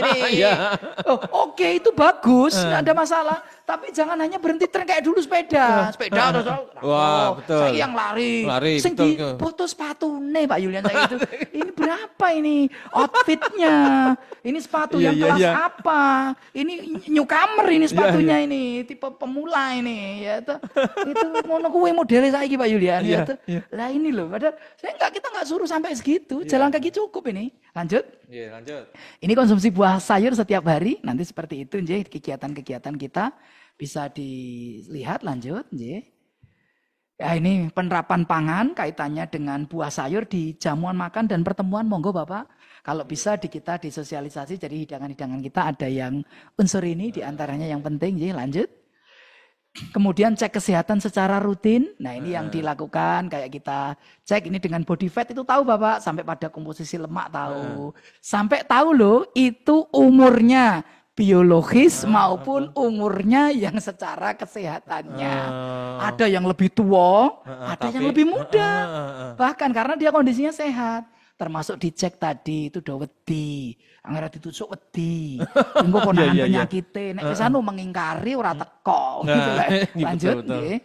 Oke, itu bagus, nggak ada masalah. Tapi jangan hanya berhenti tren kayak dulu sepeda terus. Wah, betul. Saya yang lari sing di foto sepatune Pak Yulian saya itu. Ini berapa ini outfitnya? Ini sepatu yang kelas apa? Ini newcomer ini sepatunya ini, tipe pemula ini ya itu ngono kuwi modele saiki Pak Yulian ya. Lah ini loh, padahal kita nggak suruh sampai segitu. Jalan kaki cukup ini. Lanjut. Iya, lanjut. Ini konsumsi buah sayur setiap hari, nanti seperti itu kegiatan-kegiatan kita bisa dilihat. Lanjut, ya ini penerapan pangan kaitannya dengan buah sayur di jamuan makan dan pertemuan, monggo Bapak. Kalau bisa kita disosialisasi, jadi hidangan-hidangan kita ada yang unsur ini diantaranya yang penting. Lanjut. Kemudian cek kesehatan secara rutin. Nah ini yang dilakukan, kayak kita cek ini dengan body fat itu tahu Bapak, sampai pada komposisi lemak tahu. Sampai tahu loh itu umurnya biologis maupun umurnya yang secara kesehatannya. Ada yang lebih tua, ada yang lebih muda. Bahkan karena dia kondisinya sehat. Termasuk dicek tadi itu udah wedi, anggar ditusuk wedi. Tunggu ponakan penyakitnya, nek kesanu mengingkari ora teko gitu lah. Lanjut nggih.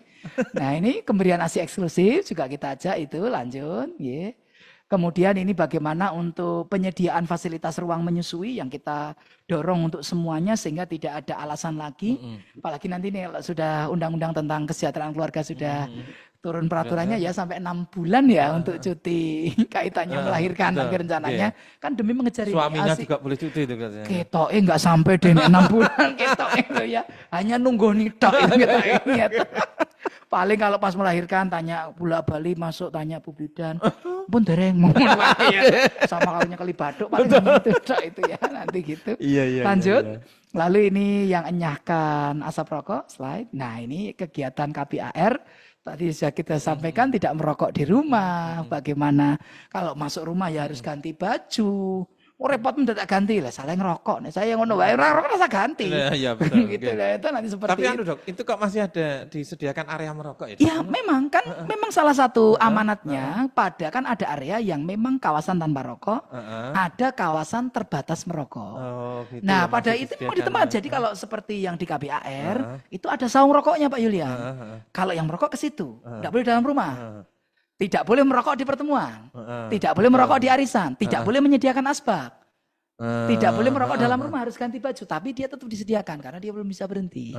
Nah, ini pemberian ASI eksklusif juga kita ajak itu, lanjut nggih. Kemudian ini bagaimana untuk penyediaan fasilitas ruang menyusui yang kita dorong untuk semuanya sehingga tidak ada alasan lagi. Apalagi nanti nih sudah undang-undang tentang kesejahteraan keluarga sudah turun peraturannya ya sampai 6 bulan ya untuk cuti kaitannya melahirkan nanti rencananya kan demi mengejar suaminya juga boleh cuti itu katanya. Ketoke enggak sampai deh 6 bulan ketoke itu ya. Hanya nunggu nitok itu kita. Paling kalau pas melahirkan tanya pula Bali masuk tanya Bu Bidan. Pun dereng mau ya. Sama kalinya kali baduk paling itu ya nanti gitu. Iya, lanjut. Iya. Lalu ini yang enyahkan asap rokok slide. Nah, ini kegiatan KPAR tadi sudah kita sampaikan tidak merokok di rumah. Bagaimana kalau masuk rumah ya harus ganti baju, repot mendadak ganti lah, salah ngerokok nih. Saya ngono wae ora rasa ganti. Iya betul. Gitu lah itu nanti seperti Tapi itu. Dok, itu kok masih ada disediakan area merokok ya? Ya memang kan memang salah satu amanatnya pada kan ada area yang memang kawasan tanpa rokok, ada kawasan terbatas merokok. Oh, gitu Nah ya, pada masih itu memang di disediakan tempat. ya. Jadi kalau seperti yang di KBAR itu ada saung rokoknya Pak Yulian. Kalau yang merokok ke situ, tidak boleh dalam rumah. Tidak boleh merokok di pertemuan, tidak boleh merokok di arisan, tidak boleh menyediakan asbak, tidak boleh merokok dalam rumah, harus ganti baju. Tapi dia tetap disediakan karena dia belum bisa berhenti.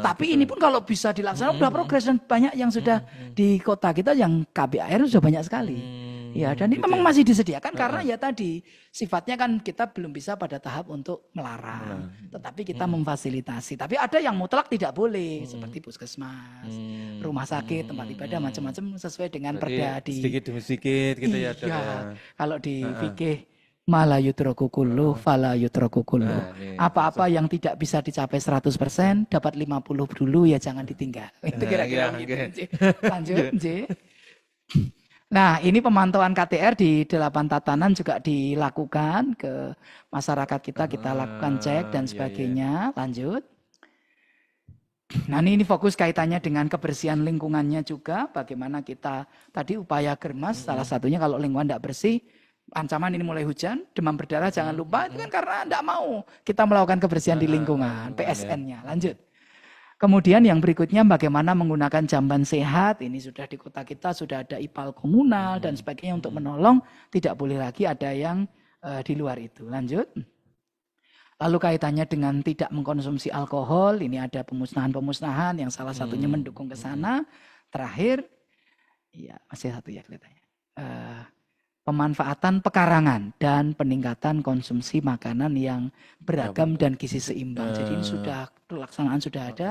Tapi ini pun kalau bisa dilaksanakan udah progres dan banyak yang sudah di kota kita yang KBAR sudah banyak sekali. Ya dan ini memang masih disediakan karena ya tadi sifatnya kan kita belum bisa pada tahap untuk melarang, tetapi kita memfasilitasi. Tapi ada yang mutlak tidak boleh seperti puskesmas, rumah sakit, tempat ibadah macam-macam sesuai dengan perda di sedikit demi sedikit gitu ya. Dok, iya, kalau di fikih mala yutraku kulluh fala yutraku kulluh. Apa-apa yang tidak bisa dicapai 100% dapat 50 dulu ya jangan ditinggal. Itu kira-kira gitu. Lanjut, J. Nah, ini pemantauan KTR di 8 tatanan juga dilakukan ke masyarakat kita lakukan cek dan sebagainya. Lanjut. Nah, ini fokus kaitannya dengan kebersihan lingkungannya juga. Bagaimana kita tadi upaya Germas, salah satunya kalau lingkungan tidak bersih, ancaman ini mulai hujan, demam berdarah jangan lupa, itu kan karena tidak mau kita melakukan kebersihan di lingkungan, PSN-nya. Lanjut. Kemudian yang berikutnya bagaimana menggunakan jamban sehat, ini sudah di kota kita sudah ada IPAL komunal dan sebagainya untuk menolong, tidak boleh lagi ada yang di luar itu. Lanjut. Lalu kaitannya dengan tidak mengkonsumsi alkohol, ini ada pemusnahan-pemusnahan yang salah satunya mendukung ke sana. Terakhir, ya masih satu ya kelihatannya. Pemanfaatan pekarangan dan peningkatan konsumsi makanan yang beragam dan gizi seimbang. Jadi ini sudah pelaksanaan sudah ada,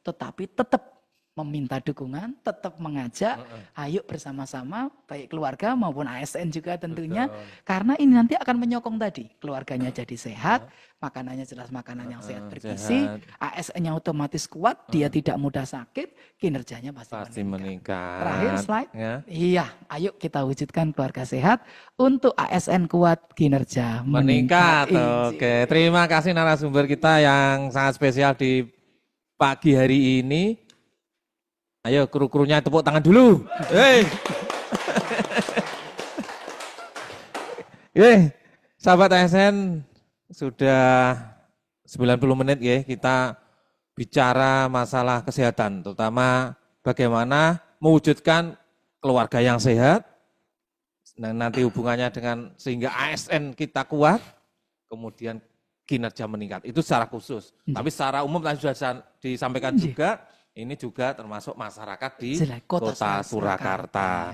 tetapi tetap meminta dukungan, tetap mengajak, ayo bersama-sama, baik keluarga maupun ASN juga tentunya, karena ini nanti akan menyokong tadi, keluarganya jadi sehat, makanannya jelas makanan yang sehat bergizi, ASN-nya otomatis kuat, dia tidak mudah sakit, kinerjanya pasti meningkat. Terakhir slide, iya, ayo kita wujudkan keluarga sehat untuk ASN kuat, kinerja meningkat. Oke, terima kasih narasumber kita yang sangat spesial di pagi hari ini. Ayo kru-krunya tepuk tangan dulu. Hei. Sahabat ASN, sudah 90 menit ya kita bicara masalah kesehatan, terutama bagaimana mewujudkan keluarga yang sehat, dan nanti hubungannya dengan sehingga ASN kita kuat, kemudian kinerja meningkat. Itu secara khusus. Tapi secara umum tadi sudah disampaikan juga, ini juga termasuk masyarakat di Kota Surakarta.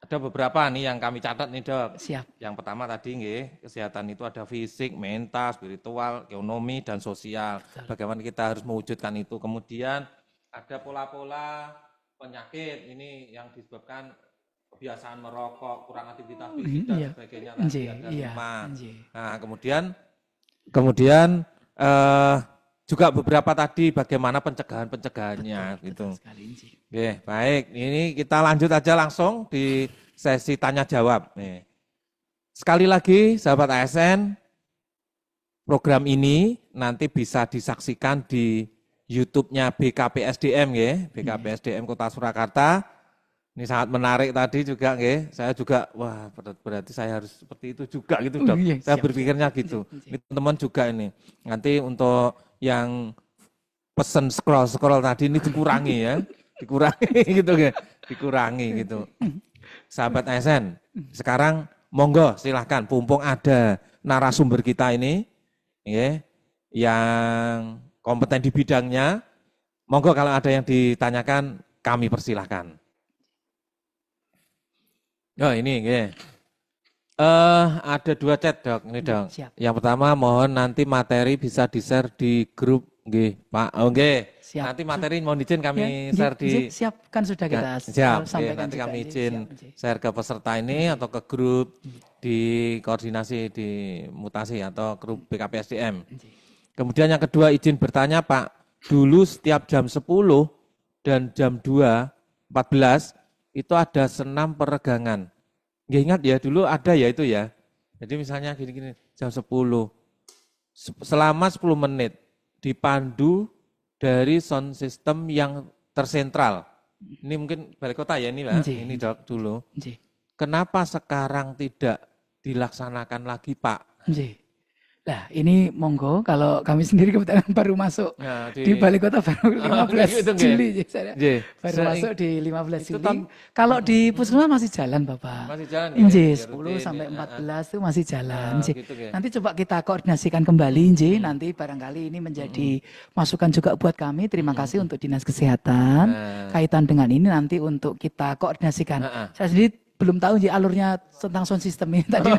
Ada beberapa nih yang kami catat nih Dok. Siap. Yang pertama tadi kesehatan itu ada fisik, mental, spiritual, ekonomi, dan sosial. Betul. Bagaimana kita harus mewujudkan itu. Kemudian ada pola-pola penyakit ini yang disebabkan kebiasaan merokok, kurang aktivitas fisik dan sebagainya. Tadi ada 5. Nah kemudian juga beberapa tadi bagaimana pencegahannya gitu. Oke, baik. Ini kita lanjut aja langsung di sesi tanya jawab. Nih. Sekali lagi sahabat ASN, program ini nanti bisa disaksikan di YouTube-nya BKPSDM ya, BKPSDM Kota Surakarta. Ini sangat menarik tadi juga nggih. Saya juga wah berarti saya harus seperti itu juga gitu Dok. Saya berpikirnya gitu. Ini teman-teman juga ini. Nanti untuk yang pesen scroll tadi ini dikurangi ya, dikurangi gitu ya, dikurangi gitu. Sahabat ASN, sekarang monggo silahkan, mumpung ada narasumber kita ini, ya, yang kompeten di bidangnya, monggo kalau ada yang ditanyakan kami persilahkan. Oh ini, ya. Ada 2 chat Dok, ini Dok. Siap. Yang pertama mohon nanti materi bisa di-share di grup, nggih Pak. Oke. Nanti materi mohon izin kami share di. Siap, kan sudah kita nanti sampaikan juga kami izin share ke peserta ini atau ke grup di koordinasi di mutasi atau grup BKPSDM. Kemudian yang kedua izin bertanya Pak, dulu setiap jam 10 dan jam 2.14 itu ada senam peregangan. Nggak ingat ya, dulu ada ya itu ya. Jadi misalnya gini-gini, jam 10, selama 10 menit dipandu dari sound system yang tersentral. Ini mungkin Balai Kota ya ini Pak, ini dulu. Kenapa sekarang tidak dilaksanakan lagi Pak? Nah ini monggo, kalau kami sendiri kebetulan baru masuk di Balai Kota baru 15 Juli. Baru masuk di 15 Juli. Kalau di Puskesmas masih jalan Bapak. Masih jalan ya? 10 sampai 14 itu masih jalan. Gitu, nanti coba kita koordinasikan kembali. Nanti barangkali ini menjadi masukan juga buat kami. Terima kasih untuk Dinas Kesehatan. Kaitan dengan ini nanti untuk kita koordinasikan. Saya sendiri belum tahu alurnya tentang sound system ini tadi,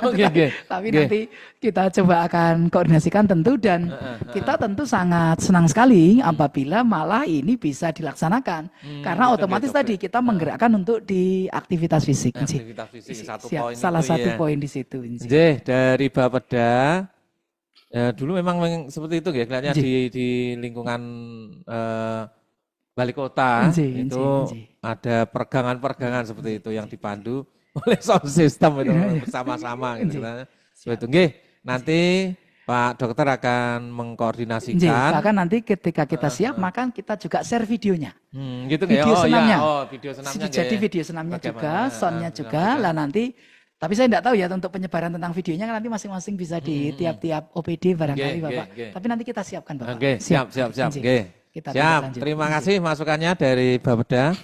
tapi nanti kita coba akan koordinasikan tentu, dan kita tentu sangat senang sekali apabila malah ini bisa dilaksanakan karena otomatis tadi kita menggerakkan untuk di aktivitas fisik. Aktivitas fisik salah satu poin di situ. Dari Bapeda dulu memang seperti itu ya kelihatannya di lingkungan Balai Kota itu ada pergangan-pergangan seperti itu yang dipandu oleh sound system itu bersama-sama gitu. Seperti itu. Nanti Pak Dokter akan mengkoordinasikan. Bahkan nanti ketika kita siap, maka kita juga share videonya. Gitu video senamnya. Video senamnya. Jadi video senamnya juga, soundnya juga. Lah nanti, tapi saya tidak tahu ya untuk penyebaran tentang videonya kan nanti masing-masing bisa di tiap-tiap OPD barangkali Bapak. Tapi nanti kita siapkan Bapak. Siap. Siap. Terima kasih masukannya dari Bapeda.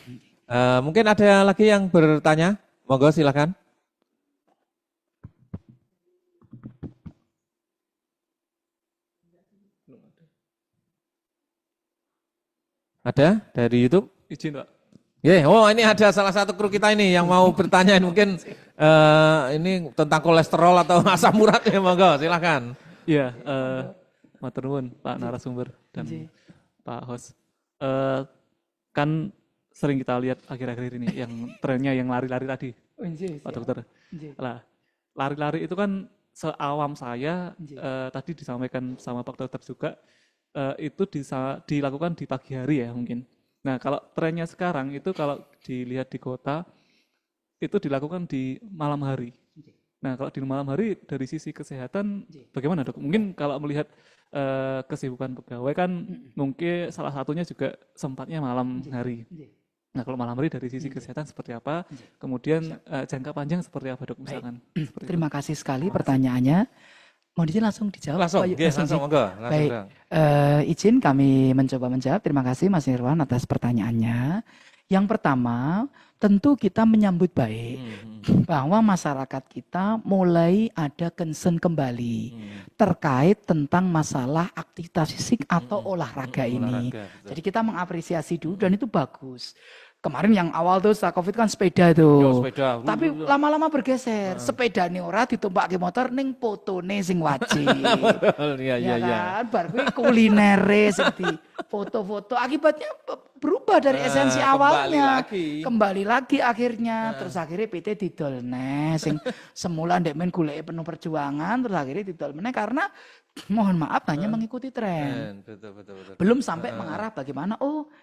Mungkin ada lagi yang bertanya? Monggo silakan. Ada dari YouTube? Izin Pak. Ini ada salah satu kru kita ini yang mau bertanya mungkin ini tentang kolesterol atau asam urat ya, monggo silakan. Iya, matur nuwun Pak narasumber dan Pak host. Kan sering kita lihat akhir-akhir ini yang trennya yang lari-lari tadi, Pak Dokter. Lah, lari-lari itu kan seawam saya tadi disampaikan sama Pak Dokter juga itu dilakukan di pagi hari ya mungkin. Nah kalau trennya sekarang itu kalau dilihat di kota itu dilakukan di malam hari. Nah kalau di malam hari dari sisi kesehatan bagaimana Dok? Mungkin kalau melihat kesibukan pegawai kan mungkin salah satunya juga sempatnya malam hari. Nah kalau malam hari dari sisi kesehatan seperti apa? Kemudian jangka panjang seperti apa Dok misalkan? Terima kasih sekali pertanyaannya. Mohon izin langsung dijawab. Langsung. Baik, izin kami mencoba menjawab. Terima kasih Mas Nirwan atas pertanyaannya. Yang pertama, tentu kita menyambut baik bahwa masyarakat kita mulai ada concern kembali terkait tentang masalah aktivitas fisik atau olahraga ini. Jadi kita mengapresiasi dulu dan itu bagus. Kemarin yang awal tuh setelah COVID kan sepeda tuh. Sepeda. Tapi lama-lama bergeser. Sepeda nih ora ditumpake motor ning fotone sing wajib. Iya. Bar kuwi kulinere sing foto-foto. Akibatnya berubah dari esensi awalnya. Kembali lagi akhirnya. Terus akhirnya PT didol neh sing semula ndek men goleke penuh perjuangan terus akhirnya didol meneh karena mohon maaf hanya mengikuti tren. Betul. Belum sampai mengarah bagaimana,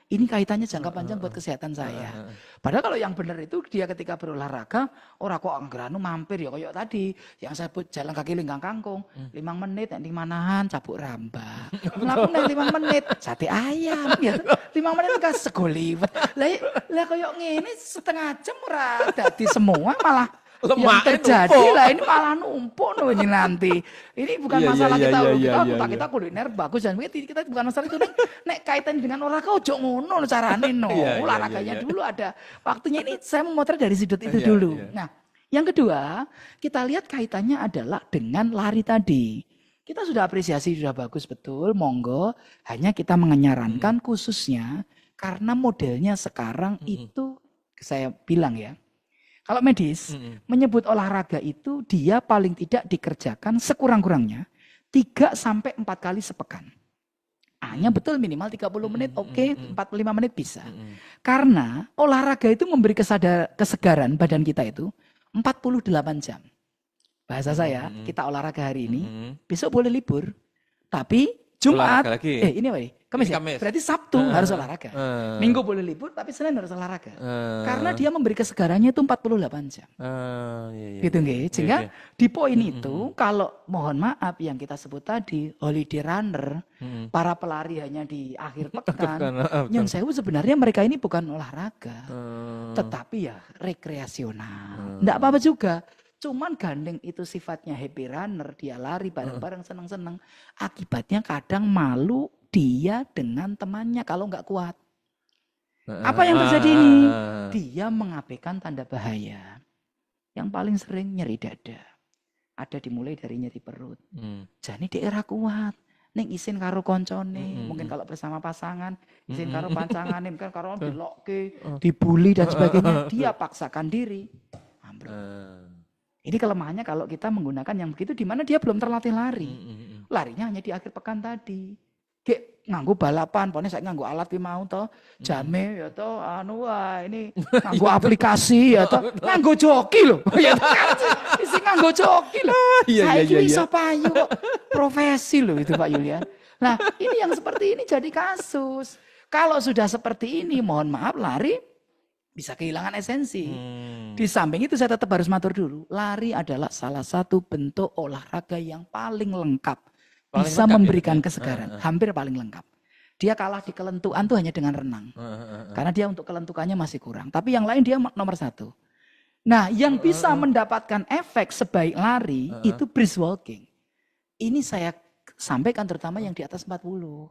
ini kaitannya jangka panjang buat kesehatan saya. Padahal kalau yang benar itu dia ketika berolahraga, ora kok anggeranu mampir ya kayak tadi. Yang saya sebut jalan kaki linggang kangkung, 5 menit, nanti manahan, cabuk rambak. Melakukan 5 menit, sate ayam, ya 5 menit kan sego liwet. Lah kayak ngene setengah jam ora dadi semua malah yang terjadi lah ini malah numpuk ini nanti. Ini bukan masalah kita kuliner bagus dan kita bukan masalah itu nek kaitan dengan olahraga ojo ngono carane olahraganya dulu ada waktunya. Ini saya memotret dari sudut itu dulu. Nah, yang kedua kita lihat kaitannya adalah dengan lari tadi. Kita sudah apresiasi sudah bagus betul, monggo. Hanya kita menyarankan khususnya karena modelnya sekarang itu saya bilang ya. Kalau medis menyebut olahraga itu dia paling tidak dikerjakan sekurang-kurangnya 3 sampai 4 kali sepekan. Hanya betul minimal 30 menit, 45 menit bisa. Karena olahraga itu memberi kesegaran badan kita itu 48 jam. Bahasa saya, kita olahraga hari ini, besok boleh libur. Tapi Jumat, Kamis ya? Berarti Sabtu harus olahraga. Minggu boleh libur, tapi Senin harus olahraga. Karena dia memberi kesegarannya itu 48 jam. Iya. Gitu nggih. Sehingga di poin itu, kalau mohon maaf yang kita sebut tadi, holiday runner, para pelari hanya di akhir pekan, yang saya sebenarnya mereka ini bukan olahraga, tetapi ya rekreasional. Enggak apa-apa juga. Cuman gandeng itu sifatnya happy runner, dia lari bareng-bareng senang-senang. Akibatnya kadang malu dia dengan temannya kalau nggak kuat. Apa yang terjadi ini? Dia mengabaikan tanda bahaya. Yang paling sering nyeri dada. Ada dimulai dari nyeri perut. Jadi daerah kuat. Neng isin karo koncone, mungkin kalau bersama pasangan, isin karo pasangan, mungkin karo dilokke, dibully dan sebagainya. Dia paksakan diri. Ini kelemahannya kalau kita menggunakan yang begitu di mana dia belum terlatih lari. Larinya hanya di akhir pekan tadi. Kayak nganggo balapan, pokoknya saya nganggo alat ki mau to, jame ya to, ini nganggo aplikasi ya to, nganggo joki loh. Ya isi nganggo joki loh. Saya iki iso payu kok. Profesi loh itu Pak Yulian. Nah, ini yang seperti ini jadi kasus. Kalau sudah seperti ini, mohon maaf lari bisa kehilangan esensi. Di samping itu saya tetap harus matur dulu. Lari adalah salah satu bentuk olahraga yang paling lengkap. Bisa memberikan kesegaran. Hampir paling lengkap. Dia kalah di kelentuan tuh hanya dengan renang. Karena dia untuk kelentukannya masih kurang. Tapi yang lain dia nomor 1. Nah yang bisa mendapatkan efek sebaik lari itu brisk walking. Ini saya sampaikan terutama yang di atas 40.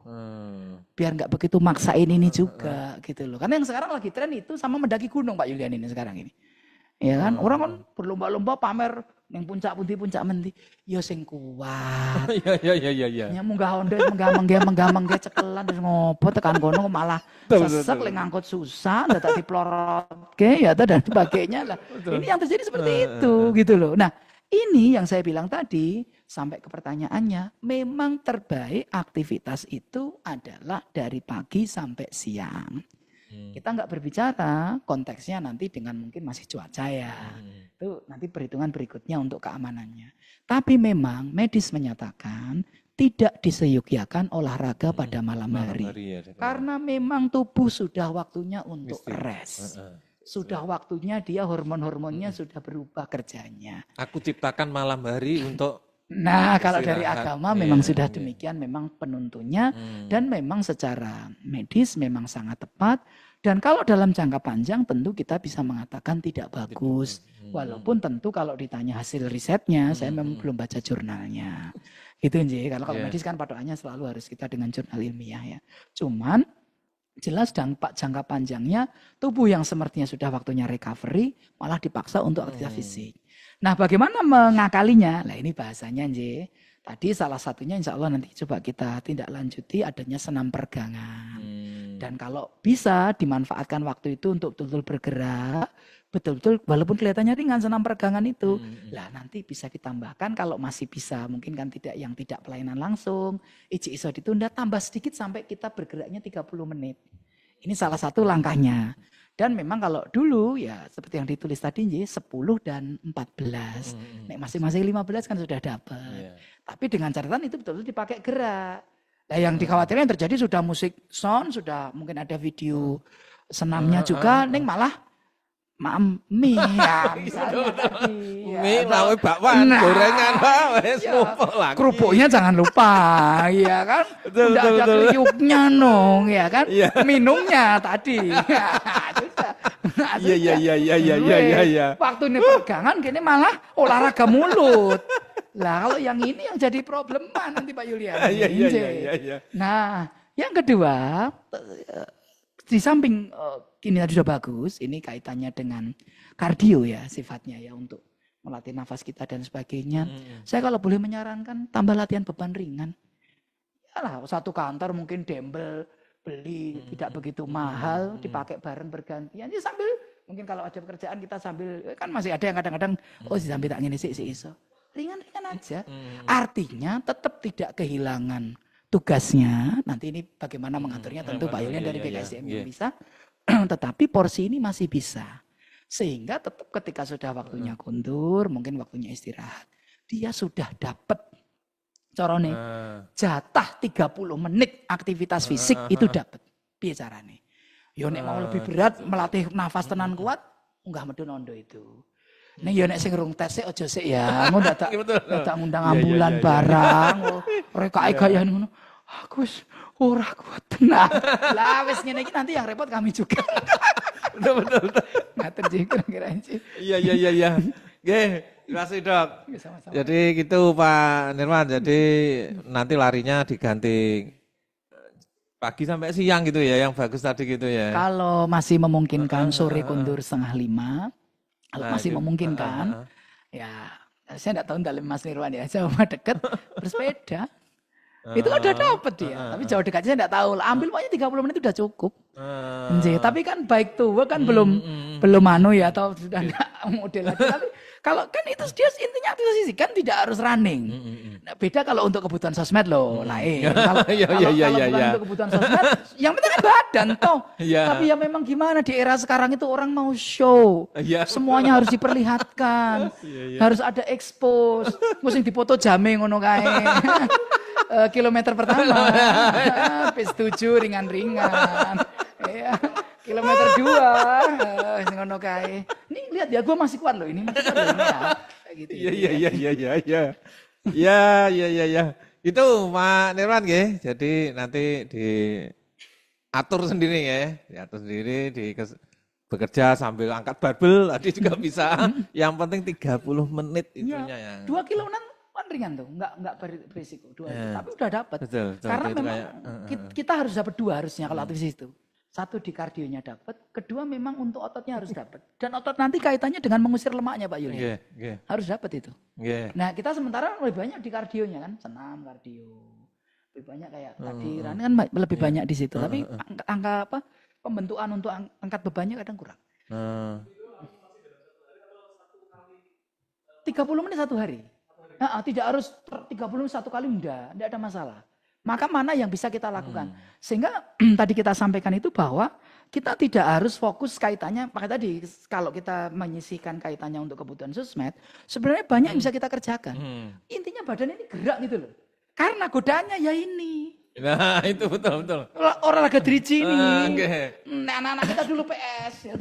Biar nggak begitu maksain ini juga gitu loh. Karena yang sekarang lagi tren itu sama mendaki gunung Pak Yulian ini sekarang ini. Ya kan orang kan berlomba-lomba pamer yang puncak mendi ya sing kuat. Iya. Ya munggah onde menggah cekelan terus ngopo tekan kono malah sesek lek ngangkut susah dadak diplorotke ya dan sebagainya lah. Ini yang terjadi seperti itu gitu loh. Nah, ini yang saya bilang tadi, sampai ke pertanyaannya, memang terbaik aktivitas itu adalah dari pagi sampai siang. Kita nggak berbicara konteksnya nanti dengan mungkin masih cuaca ya. Itu nanti perhitungan berikutnya untuk keamanannya. Tapi memang medis menyatakan tidak diseyukiakan olahraga pada malam hari. Karena memang tubuh sudah waktunya untuk rest. Sudah waktunya dia hormon-hormonnya sudah berubah kerjanya. Aku ciptakan malam hari untuk kalau dari agama memang sudah demikian, memang penuntunnya dan memang secara medis memang sangat tepat. Dan kalau dalam jangka panjang tentu kita bisa mengatakan tidak bagus. Walaupun tentu kalau ditanya hasil risetnya, saya memang belum baca jurnalnya. Gitu Nji, kalau medis kan patokannya selalu harus kita dengan jurnal ilmiah ya. Cuman jelas dampak jangka panjangnya tubuh yang sepertinya sudah waktunya recovery malah dipaksa untuk aktivitas fisik. Nah bagaimana mengakalinya? Nah ini bahasanya Nji. Tadi salah satunya insya Allah nanti coba kita tindak lanjuti adanya senam peregangan. Dan kalau bisa dimanfaatkan waktu itu untuk betul-betul bergerak, betul-betul walaupun kelihatannya ringan senam peregangan itu. Lah nanti bisa ditambahkan kalau masih bisa, mungkin kan tidak pelayanan langsung, iso ditunda tambah sedikit sampai kita bergeraknya 30 menit. Ini salah satu langkahnya. Dan memang kalau dulu ya seperti yang ditulis tadi 10 dan 14. Nek masing-masing 15 kan sudah dapat. Tapi dengan catatan itu betul-betul dipakai gerak. Nah yang dikhawatirkan yang terjadi sudah musik sound, sudah mungkin ada video senamnya juga, neng malah mie ya misalnya tadi. Mie lawe bakwan, gorengan wes lagi. Kerupuknya jangan lupa, ya kan? Udah ada kriuknya nong, ya kan? Minumnya tadi. Iya. Waktu ini pegangan gini malah olahraga mulut. Lah kalau yang ini yang jadi problem nanti Pak Yulian. Iya. Nah, yang kedua di samping ini tadi sudah bagus, ini kaitannya dengan kardio ya sifatnya ya untuk melatih nafas kita dan sebagainya. Saya kalau boleh menyarankan tambah latihan beban ringan. Yalah, satu kantor mungkin dembel beli tidak begitu mahal, dipakai bareng bergantian. Ya sambil mungkin kalau ada pekerjaan kita sambil kan masih ada yang kadang-kadang sambil tak ngene sik iso. Ringan-ringan aja. Artinya tetap tidak kehilangan tugasnya. Nanti ini bagaimana mengaturnya tentu Pak Yulian dari BKSDM yang bisa. Tetapi porsi ini masih bisa. Sehingga tetap ketika sudah waktunya kundur, mungkin waktunya istirahat. Dia sudah dapat Corone jatah 30 menit aktivitas fisik itu dapat. Piye carane? Yo nek mau lebih berat melatih nafas tenan kuat, unggah medun ondo itu. Nek yo nek sing rung tes sik aja sik ya. Mau dadak ngundang ambulan barang. Rekake gaya ngono. Aku wis ora kuat tenan. Lah wis ngene iki nanti yang repot kami juga. Betul. Ngatur sih kira-kira sih. Iya. Nggih, terima kasih Dok. Jadi gitu Pak Nirwan, jadi nanti larinya diganti pagi sampai siang gitu ya, yang bagus tadi gitu ya. Kalau masih memungkinkan sore kundur 4:30, kalau masih memungkinkan, ya saya enggak tahu dalam Mas Nirwan ya, jauh deket bersepeda. Itu udah dapet dia, tapi jauh dekatnya saya enggak tahu. Ambil pokoknya 30 menit udah cukup. Tapi kan baik tuh kan belum anu ya atau sudah enggak model lagi. Tapi kalau kan itu dia intinya aktivitas fisik kan tidak harus running. Nah, beda kalau untuk kebutuhan sosmed loh, lain. Kalau untuk kebutuhan sosmed, yang penting kan badan toh. Tapi ya memang gimana di era sekarang itu orang mau show, semuanya harus diperlihatkan, harus ada expose, mesti dipoto jame ngono kae. Kilometer pertama, PS7 ringan-ringan. Ya, kilometer 2, ngono kae. Ini lihat ya, gue masih kuat loh ini. Masih kuat loh ini ya. Kayak gitu. Iya. Itu Pak Nirwan nggih. Jadi nanti diatur sendiri ya. Diatur sendiri, bekerja sambil angkat barbel, tadi juga bisa. Yang penting 30 menit itunya ya. 2 kilo kan ringan tuh, enggak berisiko 2 tapi udah dapat. Karena memang kita harus dapat 2 harusnya kalau aktivitas itu. 1 di kardionya dapat, kedua memang untuk ototnya harus dapat. Dan otot nanti kaitannya dengan mengusir lemaknya Pak Yuli. Harus dapat itu. Nah kita sementara lebih banyak di kardionya kan, senam kardio. Lebih banyak kayak tadi running kan lebih banyak di situ. Tapi angka apa pembentukan untuk angkat bebannya kadang kurang. 30 menit 1 hari. Nah, tidak harus 30 menit 1 kali, enggak ada masalah. Maka mana yang bisa kita lakukan? Sehingga tadi kita sampaikan itu bahwa kita tidak harus fokus kaitannya, makanya tadi kalau kita menyisihkan kaitannya untuk kebutuhan sosmed, sebenarnya banyak yang bisa kita kerjakan. Intinya badan ini gerak gitu loh. Karena godaannya ya ini. Nah itu betul. Olahraga driji ini. Nah, anak-anak kita dulu PS. Ya.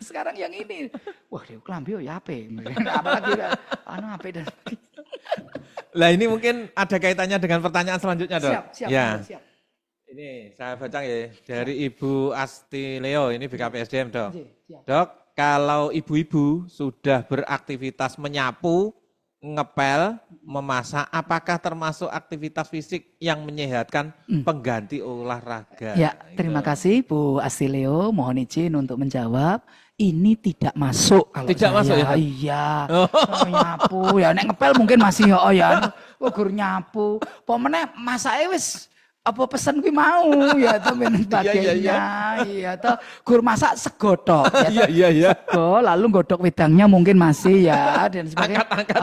Sekarang yang ini. Wah dia kelambi ya HP. Apalagi HP dan Lah ini mungkin ada kaitannya dengan pertanyaan selanjutnya Dok. Siap. Ini saya baca ya dari Ibu Asti Leo, ini BKPSDM Dok. Siap. Dok, kalau ibu-ibu sudah beraktivitas menyapu, ngepel, memasak, apakah termasuk aktivitas fisik yang menyehatkan pengganti olahraga? Ya, terima kasih Bu Asti Leo, mohon izin untuk menjawab. Ini tidak masuk kalau tidak saya. Masuk ya? Iya. Nyapu ya nek ngepel mungkin masih ya. Gur nyapu. Pomene masake wis apa pesen kuwi mau ya to men sebagainya. Iya to. Gur masak sego tok ya. Iya. Sego lalu godhok wedangnya mungkin masih ya dan sebagainya. Angkat.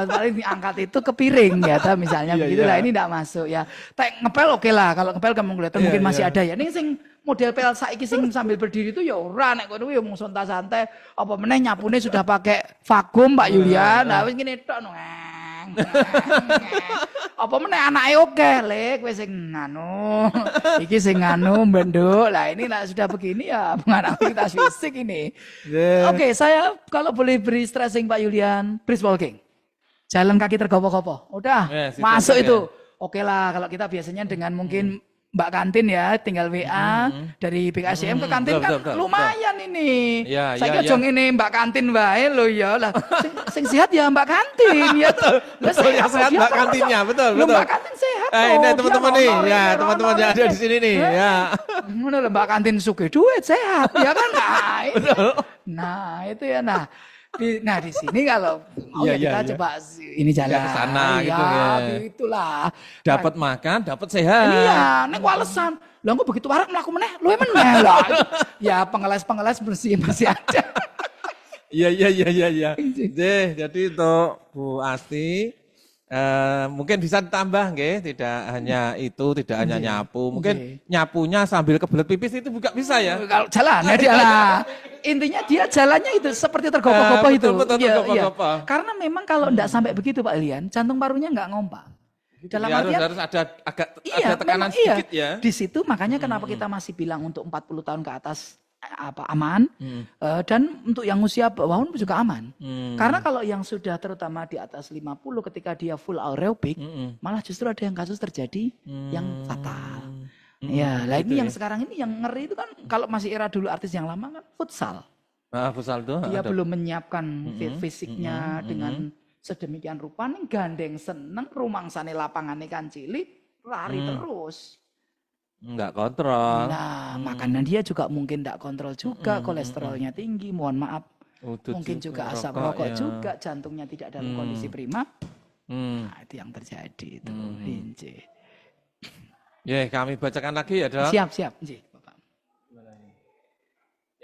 Paling diangkat itu ke piring ya to misalnya begitu lah ini enggak masuk ya. Tek ngepel oke lah kalau ngepel kamu kelihatan mungkin masih ada ya. Ini sing model pel saiki sing sambil berdiri itu ya ora nek kono ya mung santai-santai apa meneh nyapune sudah pakai vakum Pak Yulian. Nah wis ngene tok no. Apa meneh anake oke lek wis sing anu. Iki sing anu mbenduk. Lah ini lah sudah begini ya bukan aktivitas fisik ini. Oke, saya kalau boleh beri stressing Pak Yulian, brisk walking. Jalan kaki tergopoh-gopoh. Udah masuk itu. Oke lah kalau kita biasanya dengan mungkin Mbak kantin ya, tinggal WA dari BKSDM ke kantin kan lumayan ini. Saya jong ini Mbak kantin wae lo ya lah. Sing sehat ya Mbak kantin ya. Betul ya sehat Mbak kantinnya, betul. Mbak kantin sehat. Ini teman-teman nih, ya teman-teman yang ada di sini nih, ya. Ngono lho Mbak kantin sugih duit sehat ya kan. Nah, itu ya di sini kalau mau kita coba ini jalan ke sana gitu ya. Itulah. Dapat makan, dapat sehat. Iya, nek alasan. Lah kok begitu warak mlaku meneh, luwe meneh lah. Ya pengeles-pengeles masih ada. Iya. Jadi untuk Bu Asti Mungkin bisa ditambah nggih, tidak hanya itu, tidak hanya nyapu. Mungkin nyapunya sambil kebelet pipis itu juga bisa ya. Kalau jalan ya dia lah. Intinya dia jalannya itu seperti tergopoh-gopoh itu. Betul, tergopoh-gopoh. Karena memang kalau enggak sampai begitu Pak Ilian, jantung parunya enggak ngompak. Dalam artian harus ada ada tekanan sedikit ya. Di situ makanya kenapa kita masih bilang untuk 40 tahun ke atas aman, dan untuk yang usia bawah juga aman. Karena kalau yang sudah terutama di atas 50 ketika dia full aerobik, malah justru ada yang kasus terjadi yang fatal. Ya, lah ini yang sekarang ini yang ngeri itu kan kalau masih era dulu artis yang lama kan futsal. Futsal tuh. Dia belum menyiapkan fisiknya dengan sedemikian rupa nih gandeng seneng rumangsane lapangannya kan cilik lari terus. Enggak kontrol. Nah, makanan dia juga mungkin enggak kontrol juga, kolesterolnya tinggi, mohon maaf. Mungkin juga asap rokok juga, jantungnya tidak dalam kondisi prima. Nah, itu yang terjadi itu. Ya, kami bacakan lagi ya, Dok. Siap, Bapak.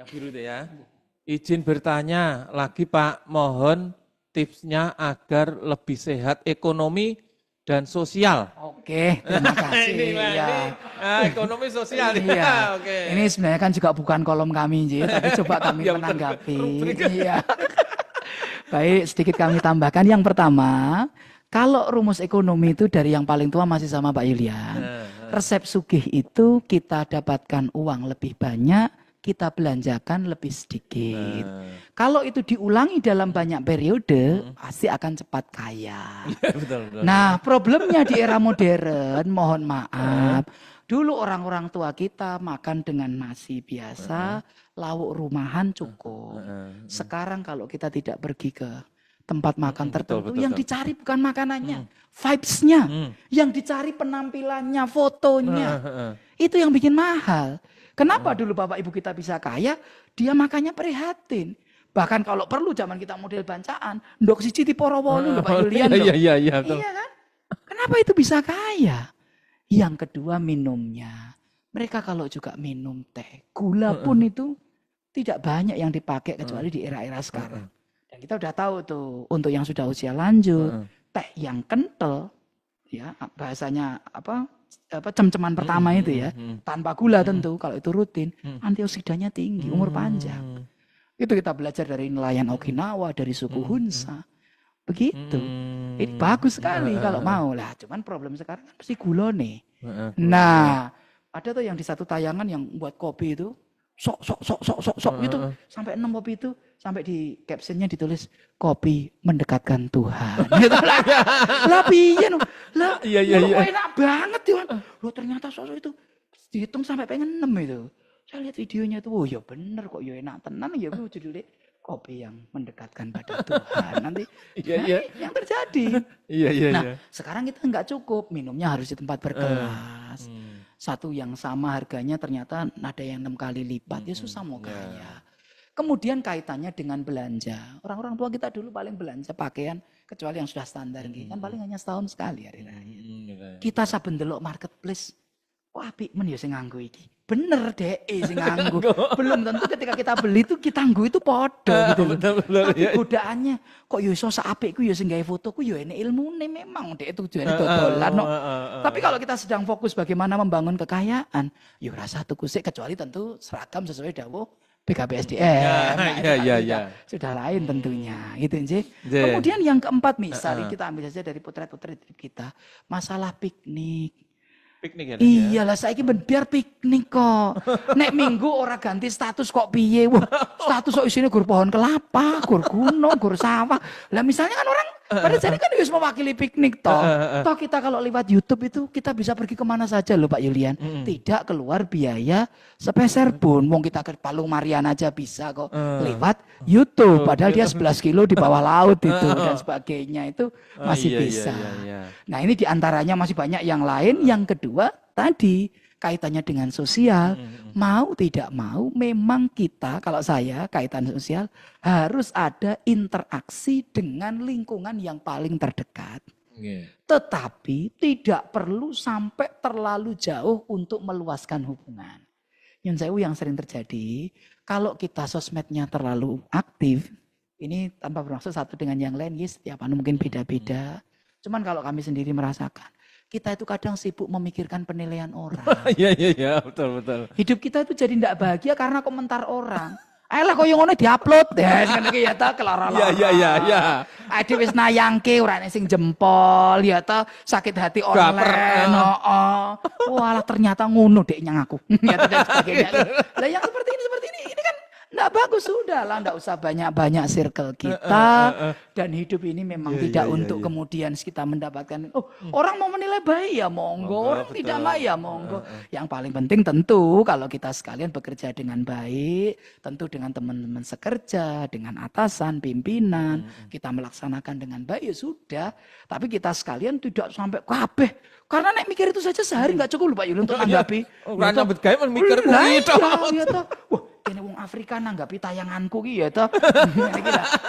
Yang biru itu ya. Izin bertanya lagi Pak, mohon tipsnya agar lebih sehat ekonomi dan sosial. Oke, terima kasih. Ekonomi sosial. Iya. Oke. Ini sebenarnya kan juga bukan kolom kami, tapi coba kami menanggapi. Iya. Baik, sedikit kami tambahkan. Yang pertama, kalau rumus ekonomi itu dari yang paling tua masih sama Pak Yulian. Resep sugih itu kita dapatkan uang lebih banyak, kita belanjakan lebih sedikit. Kalau itu diulangi dalam banyak periode, pasti akan cepat kaya. Ya, betul. Nah, problemnya di era modern, mohon maaf. Dulu orang-orang tua kita makan dengan nasi biasa, lauk rumahan cukup. Sekarang kalau kita tidak pergi ke tempat makan tertentu, yang dicari bukan makanannya, vibes-nya. Yang dicari penampilannya, fotonya. Itu yang bikin mahal. Kenapa dulu Bapak Ibu kita bisa kaya? Dia makannya prihatin. Bahkan kalau perlu zaman kita model bancaan, ndok siji di Porowolu Pak Yulian. Iya, iya kan? Kenapa itu bisa kaya? Yang kedua minumnya. Mereka kalau juga minum teh, gula pun itu tidak banyak yang dipakai kecuali di era-era sekarang. Dan kita udah tahu tuh untuk yang sudah usia lanjut, teh yang kental, ya bahasanya cem-ceman pertama itu ya, tanpa gula tentu, kalau itu rutin, antioksidanya tinggi, umur panjang. Itu kita belajar dari nelayan Okinawa, dari suku Hunsa. Begitu. Ini bagus sekali kalau mau lah. Cuman problem sekarang kan mesti gula nih. Nah, ada tuh yang di satu tayangan yang buat kopi itu, sok itu, sampai 6 kopi itu, sampai di captionnya ditulis, kopi mendekatkan Tuhan. Gitu lah. Lah piye no? Lah, enak banget ya. Loh ternyata sosok itu dihitung sampai pengen 6 itu. Saya lihat videonya itu, oh ya bener kok, ya enak tenan ya judulnya kopi yang mendekatkan pada Tuhan. Nanti yang terjadi. Nah, sekarang kita nggak cukup, minumnya harus di tempat berkelas. Satu yang sama harganya ternyata ada yang 6 kali lipat, ya susah mau kaya. Kemudian kaitannya dengan belanja. Orang-orang tua kita dulu paling belanja pakaian, kecuali yang sudah standar. Kan paling hanya setahun sekali hari raya. Kita saben delok marketplace, wah apik men ya sing nganggo iki. Bener deh sing nganggo. Belum tentu ketika kita beli itu kita nganggo itu podo gitu. Tapi godaannya kok yo iso sak apik ku yo sing gawe foto ku yo enek ilmune memang dek tujuane dodolan no. Tapi kalau kita sedang fokus bagaimana membangun kekayaan, yo rasa tuku sik kecuali tentu seragam sesuai dawuh BKPSDM. Iya. Sudah lain tentunya, gitu sih. Kemudian yang keempat misalnya kita ambil saja dari potret-potret kita, masalah piknik. Piknik ya. Iyalah saiki biar piknik kok. Nek minggu ora ganti status kok piye? Wah, status kok isine gur pohon kelapa, gur gunung, gur sawah. Lah misalnya kan orang pada jadi kan wis mewakili piknik toh. Toh kita kalau lewat YouTube itu kita bisa pergi kemana saja loh Pak Yulian. Tidak keluar biaya sepeser pun. Wong kita ke Palung Mariana aja bisa kok lewat YouTube. Padahal dia 11 kilo di bawah laut itu dan sebagainya itu masih bisa. Nah ini diantaranya masih banyak yang lain. Yang kedua tadi kaitannya dengan sosial. Mau tidak mau memang kita kalau saya kaitan sosial harus ada interaksi dengan lingkungan yang paling terdekat. Tetapi tidak perlu sampai terlalu jauh untuk meluaskan hubungan. Yang sering terjadi kalau kita sosmednya terlalu aktif, ini tanpa bermaksud satu dengan yang lain, setiap mungkin beda-beda. Cuman kalau kami sendiri merasakan, kita itu kadang sibuk memikirkan penilaian orang. Iya, betul. Hidup kita itu jadi tidak bahagia karena komentar orang. Ayolah koyo ngono diupload ya ngono iki ya ta kelara-lara. Iya. Ade wis nayangke ora nek sing jempol ya ta sakit hati online. Heeh. Walah ternyata ngono dek nyang aku. Ya dan sebagainya. Lah yang seperti ini kan enggak bagus sudah lah, enggak usah banyak-banyak circle kita dan hidup ini memang tidak untuk kemudian kita mendapatkan orang mau menilai baik ya monggo, orang tidak baik ya monggo. Yang paling penting tentu kalau kita sekalian bekerja dengan baik, tentu dengan teman-teman sekerja, dengan atasan, pimpinan, kita melaksanakan dengan baik ya sudah. Tapi kita sekalian tidak sampai kabeh. Karena nek mikir itu saja sehari enggak cukup lho Pak Yuli untuk tanggapi. Ora nyambut gawe mikir kuwi to. Wah, kene wong Afrika nanggapi tayanganku ki ya toh.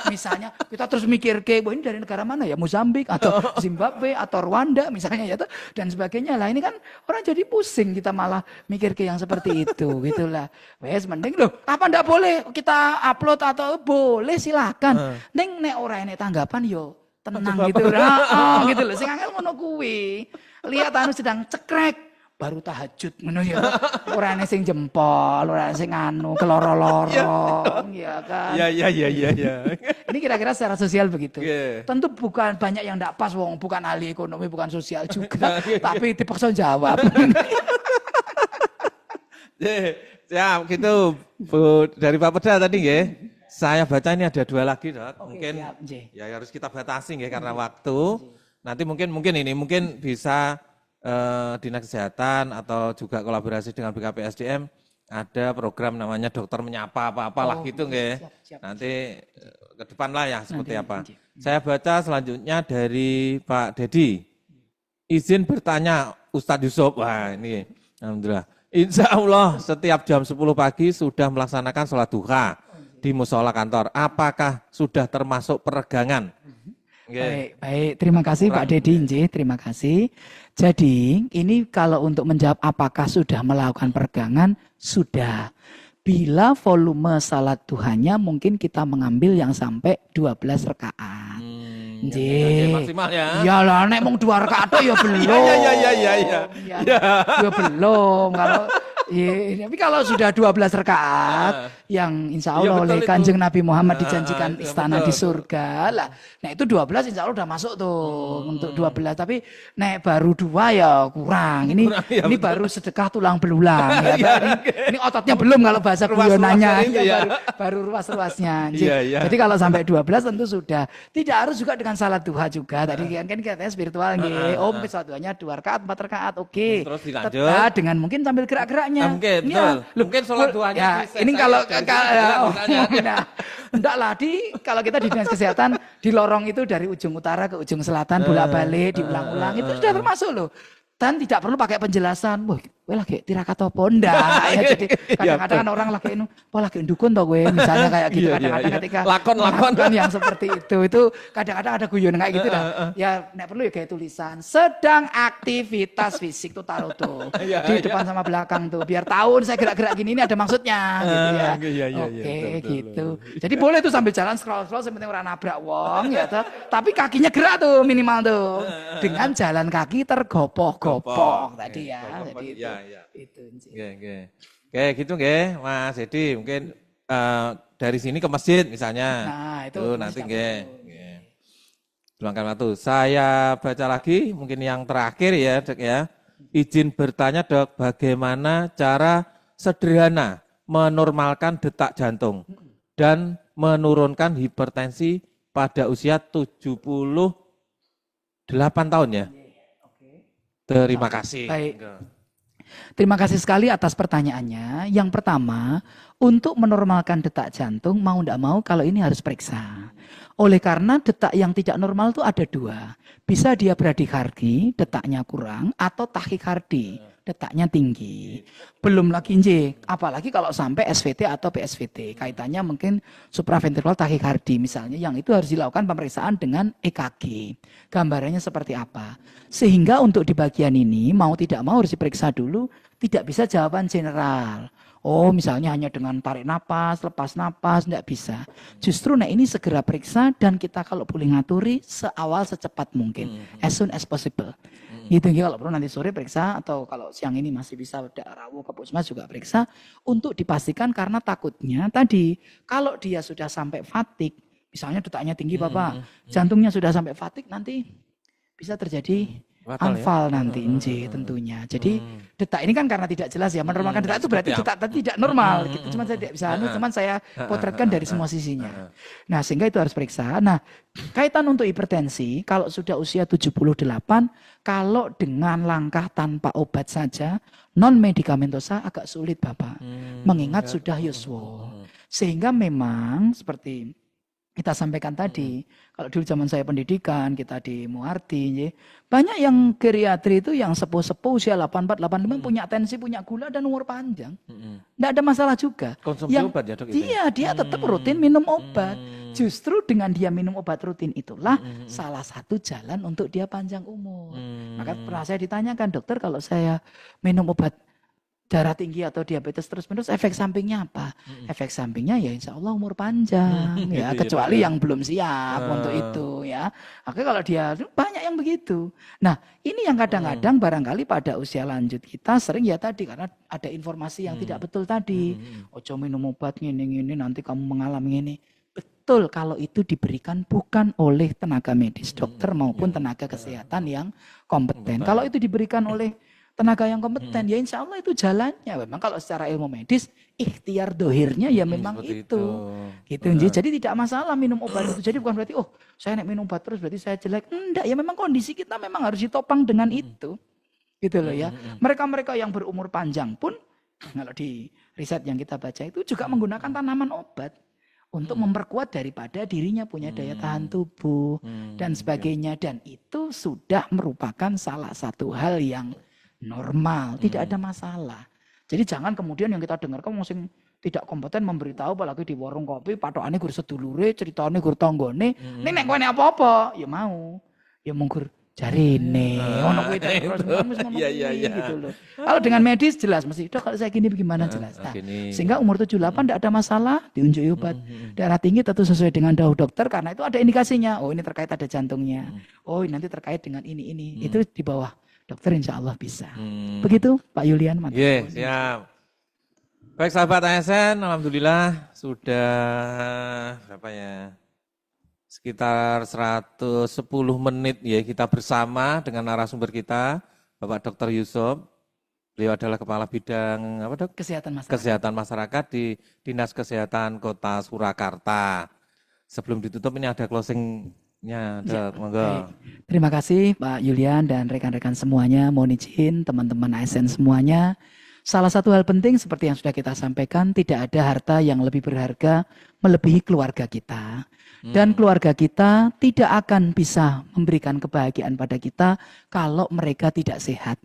Misalnya kita terus mikir ke ini dari negara mana ya? Mozambik atau Zimbabwe atau Rwanda misalnya ya toh dan sebagainya. Lah ini kan orang jadi pusing kita malah mikir ke yang seperti itu gitulah. Wes mending loh, apa ndak boleh kita upload atau boleh silakan. Ning nek ora enek tanggapan yo tenang gitu. Gitu loh. Sing angel ngono kuwi. Lihat anu sedang cekrek baru tahajud ngono ya. Ora ana sing jempol, ora ana sing anu keloro-loro ya kan. Iya. Ini kira-kira secara sosial begitu. Tentu bukan banyak yang enggak pas wong bukan ahli ekonomi, bukan sosial juga, tapi dipaksa jawab. Ya, gitu Bu dari Pak Peda tadi nggih. Saya baca ini ada 2 lagi, Dok. Mungkin ya harus kita batasi nggih karena waktu. Nanti mungkin bisa Dinas Kesehatan atau juga kolaborasi dengan BKPSDM ada program namanya dokter menyapa apa-apalah gitu nggih. Nanti ke depan lah ya seperti apa. Saya baca selanjutnya dari Pak Dedi. Izin bertanya Ustadz Yusuf. Wah ini alhamdulillah. Insya Allah setiap jam 10 pagi sudah melaksanakan sholat duha di musola kantor. Apakah sudah termasuk peregangan? Baik. Terima kasih Pak Dedi, terima kasih. Jadi ini kalau untuk menjawab apakah sudah melakukan peregangan, sudah. Bila volume salat duhanya mungkin kita mengambil yang sampai 12 rakaat. Maksimal ya. Iyalah nek mung 2 rakaat ya belum. Iya. Ya belum kalau tapi kalau sudah 12 rakaat yang insya Allah oleh Kanjeng Nabi Muhammad dijanjikan istana di surga lah. Nah itu 12 insya Allah udah masuk tuh untuk 12. Tapi nek baru 2 ya kurang. Ini baru sedekah tulang belulang ya. Ini ototnya belum kalau bahasa guyonannya. Baru ruas-ruasnya. Jadi kalau sampai 12 tentu sudah. Tidak harus juga dengan salat duha juga. Tadi kan katanya spiritual nggih. Mungkin salat duhanya 2 rakaat, 4 rakaat oke. Terus dilanjut. Dengan mungkin sambil gerak-geraknya. Mungkin, betul. Mungkin sholat duhanya. Ini kalau enggak lah kalau kita di Dinas Kesehatan di lorong itu dari ujung utara ke ujung selatan bolak-balik diulang-ulang itu sudah termasuk loh. Dan tidak perlu pakai penjelasan. Wah, gue lagi tirakat apa ndak ya. Jadi kadang-kadang orang lagi lagi dukun toh gue misalnya kayak gitu kadang-kadang ketika lakon yang seperti itu kadang-kadang ada guyon kayak gitu dah. Ya nek perlu ya kayak tulisan sedang aktivitas fisik tuh taruh tuh di depan sama belakang tuh biar tahu saya gerak-gerak gini ini ada maksudnya gitu ya. Oke gitu. Jadi boleh tuh sambil jalan scroll sebenarnya orang nabrak wong ya toh. Tapi kakinya gerak tuh minimal tuh. Dengan jalan kaki tergopok-gopok tadi ya. Jadi itu. Oke, gitu nggih, Mas Edi. Mungkin dari sini ke masjid misalnya. Nah, itu nanti nggih. Luangkan waktu. Saya baca lagi mungkin yang terakhir ya, Dok ya. Izin bertanya, Dok, bagaimana cara sederhana menormalkan detak jantung dan menurunkan hipertensi pada usia 78 tahun ya? Terima kasih. Baik. Terima kasih sekali atas pertanyaannya. Yang pertama, untuk menormalkan detak jantung, mau tidak mau kalau ini harus periksa. Oleh karena detak yang tidak normal itu ada 2. Bisa dia bradikardi, detaknya kurang, atau takikardi, detaknya tinggi. Belum lagi apalagi kalau sampai SVT atau PSVT. Kaitannya mungkin supraventrikular takikardi misalnya, yang itu harus dilakukan pemeriksaan dengan EKG. Gambarannya seperti apa. Sehingga untuk di bagian ini mau tidak mau harus diperiksa dulu Tidak bisa jawaban general. Oh, misalnya hanya dengan tarik napas, lepas napas, tidak bisa. Justru ini segera periksa dan kita kalau boleh ngaturi seawal secepat mungkin. As soon as possible. Gitu, kalau perlu nanti sore periksa atau kalau siang ini masih bisa rawuh ke puskesmas juga periksa untuk dipastikan karena takutnya tadi kalau dia sudah sampai fatigue, misalnya detaknya tinggi Bapak, jantungnya sudah sampai fatigue nanti bisa terjadi anfal nanti, tentunya. Jadi detak ini kan karena tidak jelas ya, menormalkan detak itu berarti detak tadi tidak normal. Gitu. Cuma saya tidak bisa, cuman saya potretkan dari semua sisinya. Nah, sehingga itu harus periksa. Nah, kaitan untuk hipertensi, kalau sudah usia 78, kalau dengan langkah tanpa obat saja, non medikamentosa agak sulit Bapak. Mengingat sudah yuswa. Sehingga memang seperti kita sampaikan tadi, kalau dulu zaman saya pendidikan, kita di Muarti, banyak yang geriatri itu yang sepuh-sepuh usia 84, 85 punya tensi, punya gula dan umur panjang. Tidak ada masalah juga. Konsumsi obat ya dok? Dia tetap rutin minum obat. Justru dengan dia minum obat rutin itulah salah satu jalan untuk dia panjang umur. Maka pernah saya ditanyakan, dokter kalau saya minum obat darah tinggi atau diabetes terus-menerus efek sampingnya apa? Efek sampingnya ya insya Allah umur panjang ya, kecuali yang belum siap untuk itu ya. Oke, kalau dia banyak yang begitu. Nah, ini yang kadang-kadang barangkali pada usia lanjut kita sering ya tadi karena ada informasi yang tidak betul tadi. Ojo minum obat ini nanti kamu mengalami ini. Betul, kalau itu diberikan bukan oleh tenaga medis, dokter maupun tenaga kesehatan yang kompeten. Kalau itu diberikan oleh tenaga yang kompeten, ya insya Allah itu jalannya. Memang kalau secara ilmu medis, ikhtiar dohirnya ya memang itu. Gitu. Jadi tidak masalah minum obat itu. Jadi bukan berarti, oh saya minum obat terus berarti saya jelek. Enggak, ya memang kondisi kita memang harus ditopang dengan itu. Gitu loh ya. Mereka-mereka yang berumur panjang pun, kalau di riset yang kita baca itu juga menggunakan tanaman obat. Untuk memperkuat daripada dirinya punya daya tahan tubuh dan sebagainya. Dan itu sudah merupakan salah satu hal yang normal, tidak ada masalah. Jadi jangan kemudian yang kita dengarkan masing tidak kompeten memberitahu apalagi di warung kopi patokane gur sedulure, ceritane gur tanggane, ning nek kowe apa-apa ya mau. Ya munggur jarine ono kuwi terus gitu loh. Kalau dengan medis jelas mesti, "Dok, kalau saya gini bagaimana?" jelas. Nah, sehingga umur 78 tidak ada masalah diunjuki obat. Darah tinggi tentu sesuai dengan dawuh dokter karena itu ada indikasinya. Oh, ini terkait ada jantungnya. Oh, ini nanti terkait dengan ini. Itu di bawah dokter insya Allah bisa. Begitu Pak Yulian. Iya, siap. Baik sahabat ASN, alhamdulillah sudah berapa ya? Sekitar 110 menit ya kita bersama dengan narasumber kita, Bapak Dr. Yusuf. Beliau adalah Kepala Bidang apa Dok? Kesehatan Masyarakat di Dinas Kesehatan Kota Surakarta. Sebelum ditutup ini ada closing. Ya, monggo. Terima kasih Pak Yulian dan rekan-rekan semuanya. Mohon izin teman-teman ASN semuanya. Salah satu hal penting seperti yang sudah kita sampaikan, tidak ada harta yang lebih berharga melebihi keluarga kita. Dan keluarga kita tidak akan bisa memberikan kebahagiaan pada kita kalau mereka tidak sehat.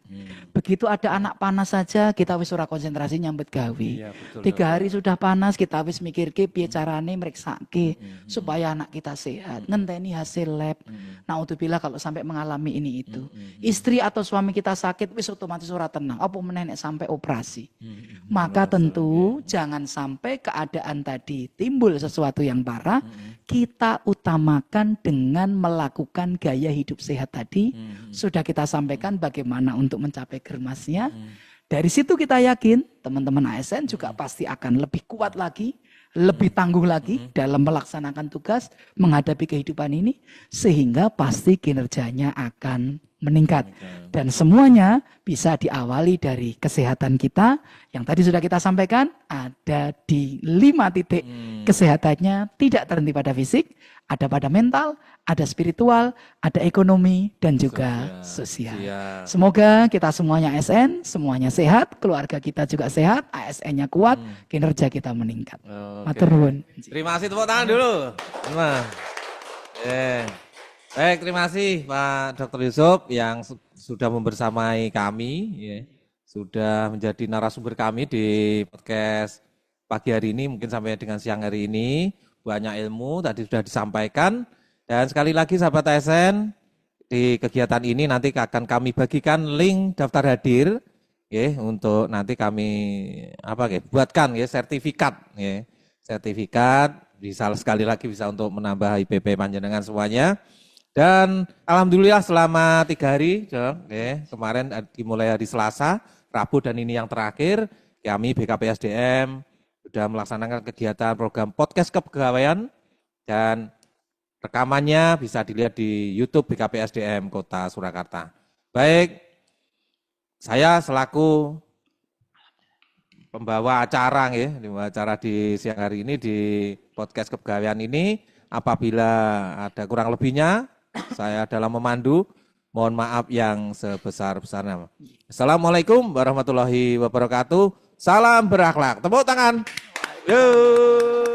Begitu ada anak panas saja kita wis ora konsentrasi nyambut gawe. Iya, 3 hari sudah panas kita wis mikirke piye carane mriksake supaya anak kita sehat, ngenteni hasil lab. Naudzubillah kalau sampai mengalami ini itu. Istri atau suami kita sakit wis otomatis ora tenang. Apa meneh nek sampai operasi. Maka tentu jangan sampai keadaan tadi timbul sesuatu yang parah. Kita utamakan dengan melakukan gaya hidup sehat tadi. Sudah kita sampaikan bagaimana untuk mencapai germasnya. Dari situ kita yakin teman-teman ASN juga pasti akan lebih kuat lagi, lebih tangguh lagi dalam melaksanakan tugas menghadapi kehidupan ini. Sehingga pasti kinerjanya akan meningkat. Dan semuanya bisa diawali dari kesehatan kita. Yang tadi sudah kita sampaikan, ada di 5 titik kesehatannya, tidak terhenti pada fisik, ada pada mental, ada spiritual, ada ekonomi, dan juga sosial. Semoga kita semuanya ASN, semuanya sehat, keluarga kita juga sehat, ASN-nya kuat, kinerja kita meningkat. Matur nuwun. Terima kasih, tepuk tangan dulu. Baik, terima kasih Pak Dr. Yusuf yang sudah membersamai kami, ya, sudah menjadi narasumber kami di podcast pagi hari ini, mungkin sampai dengan siang hari ini. Banyak ilmu tadi sudah disampaikan. Dan sekali lagi sahabat ASN, di kegiatan ini nanti akan kami bagikan link daftar hadir ya, untuk nanti kami buatkan ya sertifikat ya. Sertifikat bisa sekali lagi bisa untuk menambah IPP panjenengan semuanya. Dan alhamdulillah selama 3 hari, kemarin dimulai hari Selasa, Rabu dan ini yang terakhir, kami BKPSDM sudah melaksanakan kegiatan program podcast kepegawaian dan rekamannya bisa dilihat di YouTube BKPSDM Kota Surakarta. Baik, saya selaku pembawa acara di siang hari ini di podcast kepegawaian ini, apabila ada kurang lebihnya, saya dalam memandu, mohon maaf yang sebesar-besarnya. Assalamualaikum warahmatullahi wabarakatuh. Salam berakhlak. Tepuk tangan. Yo.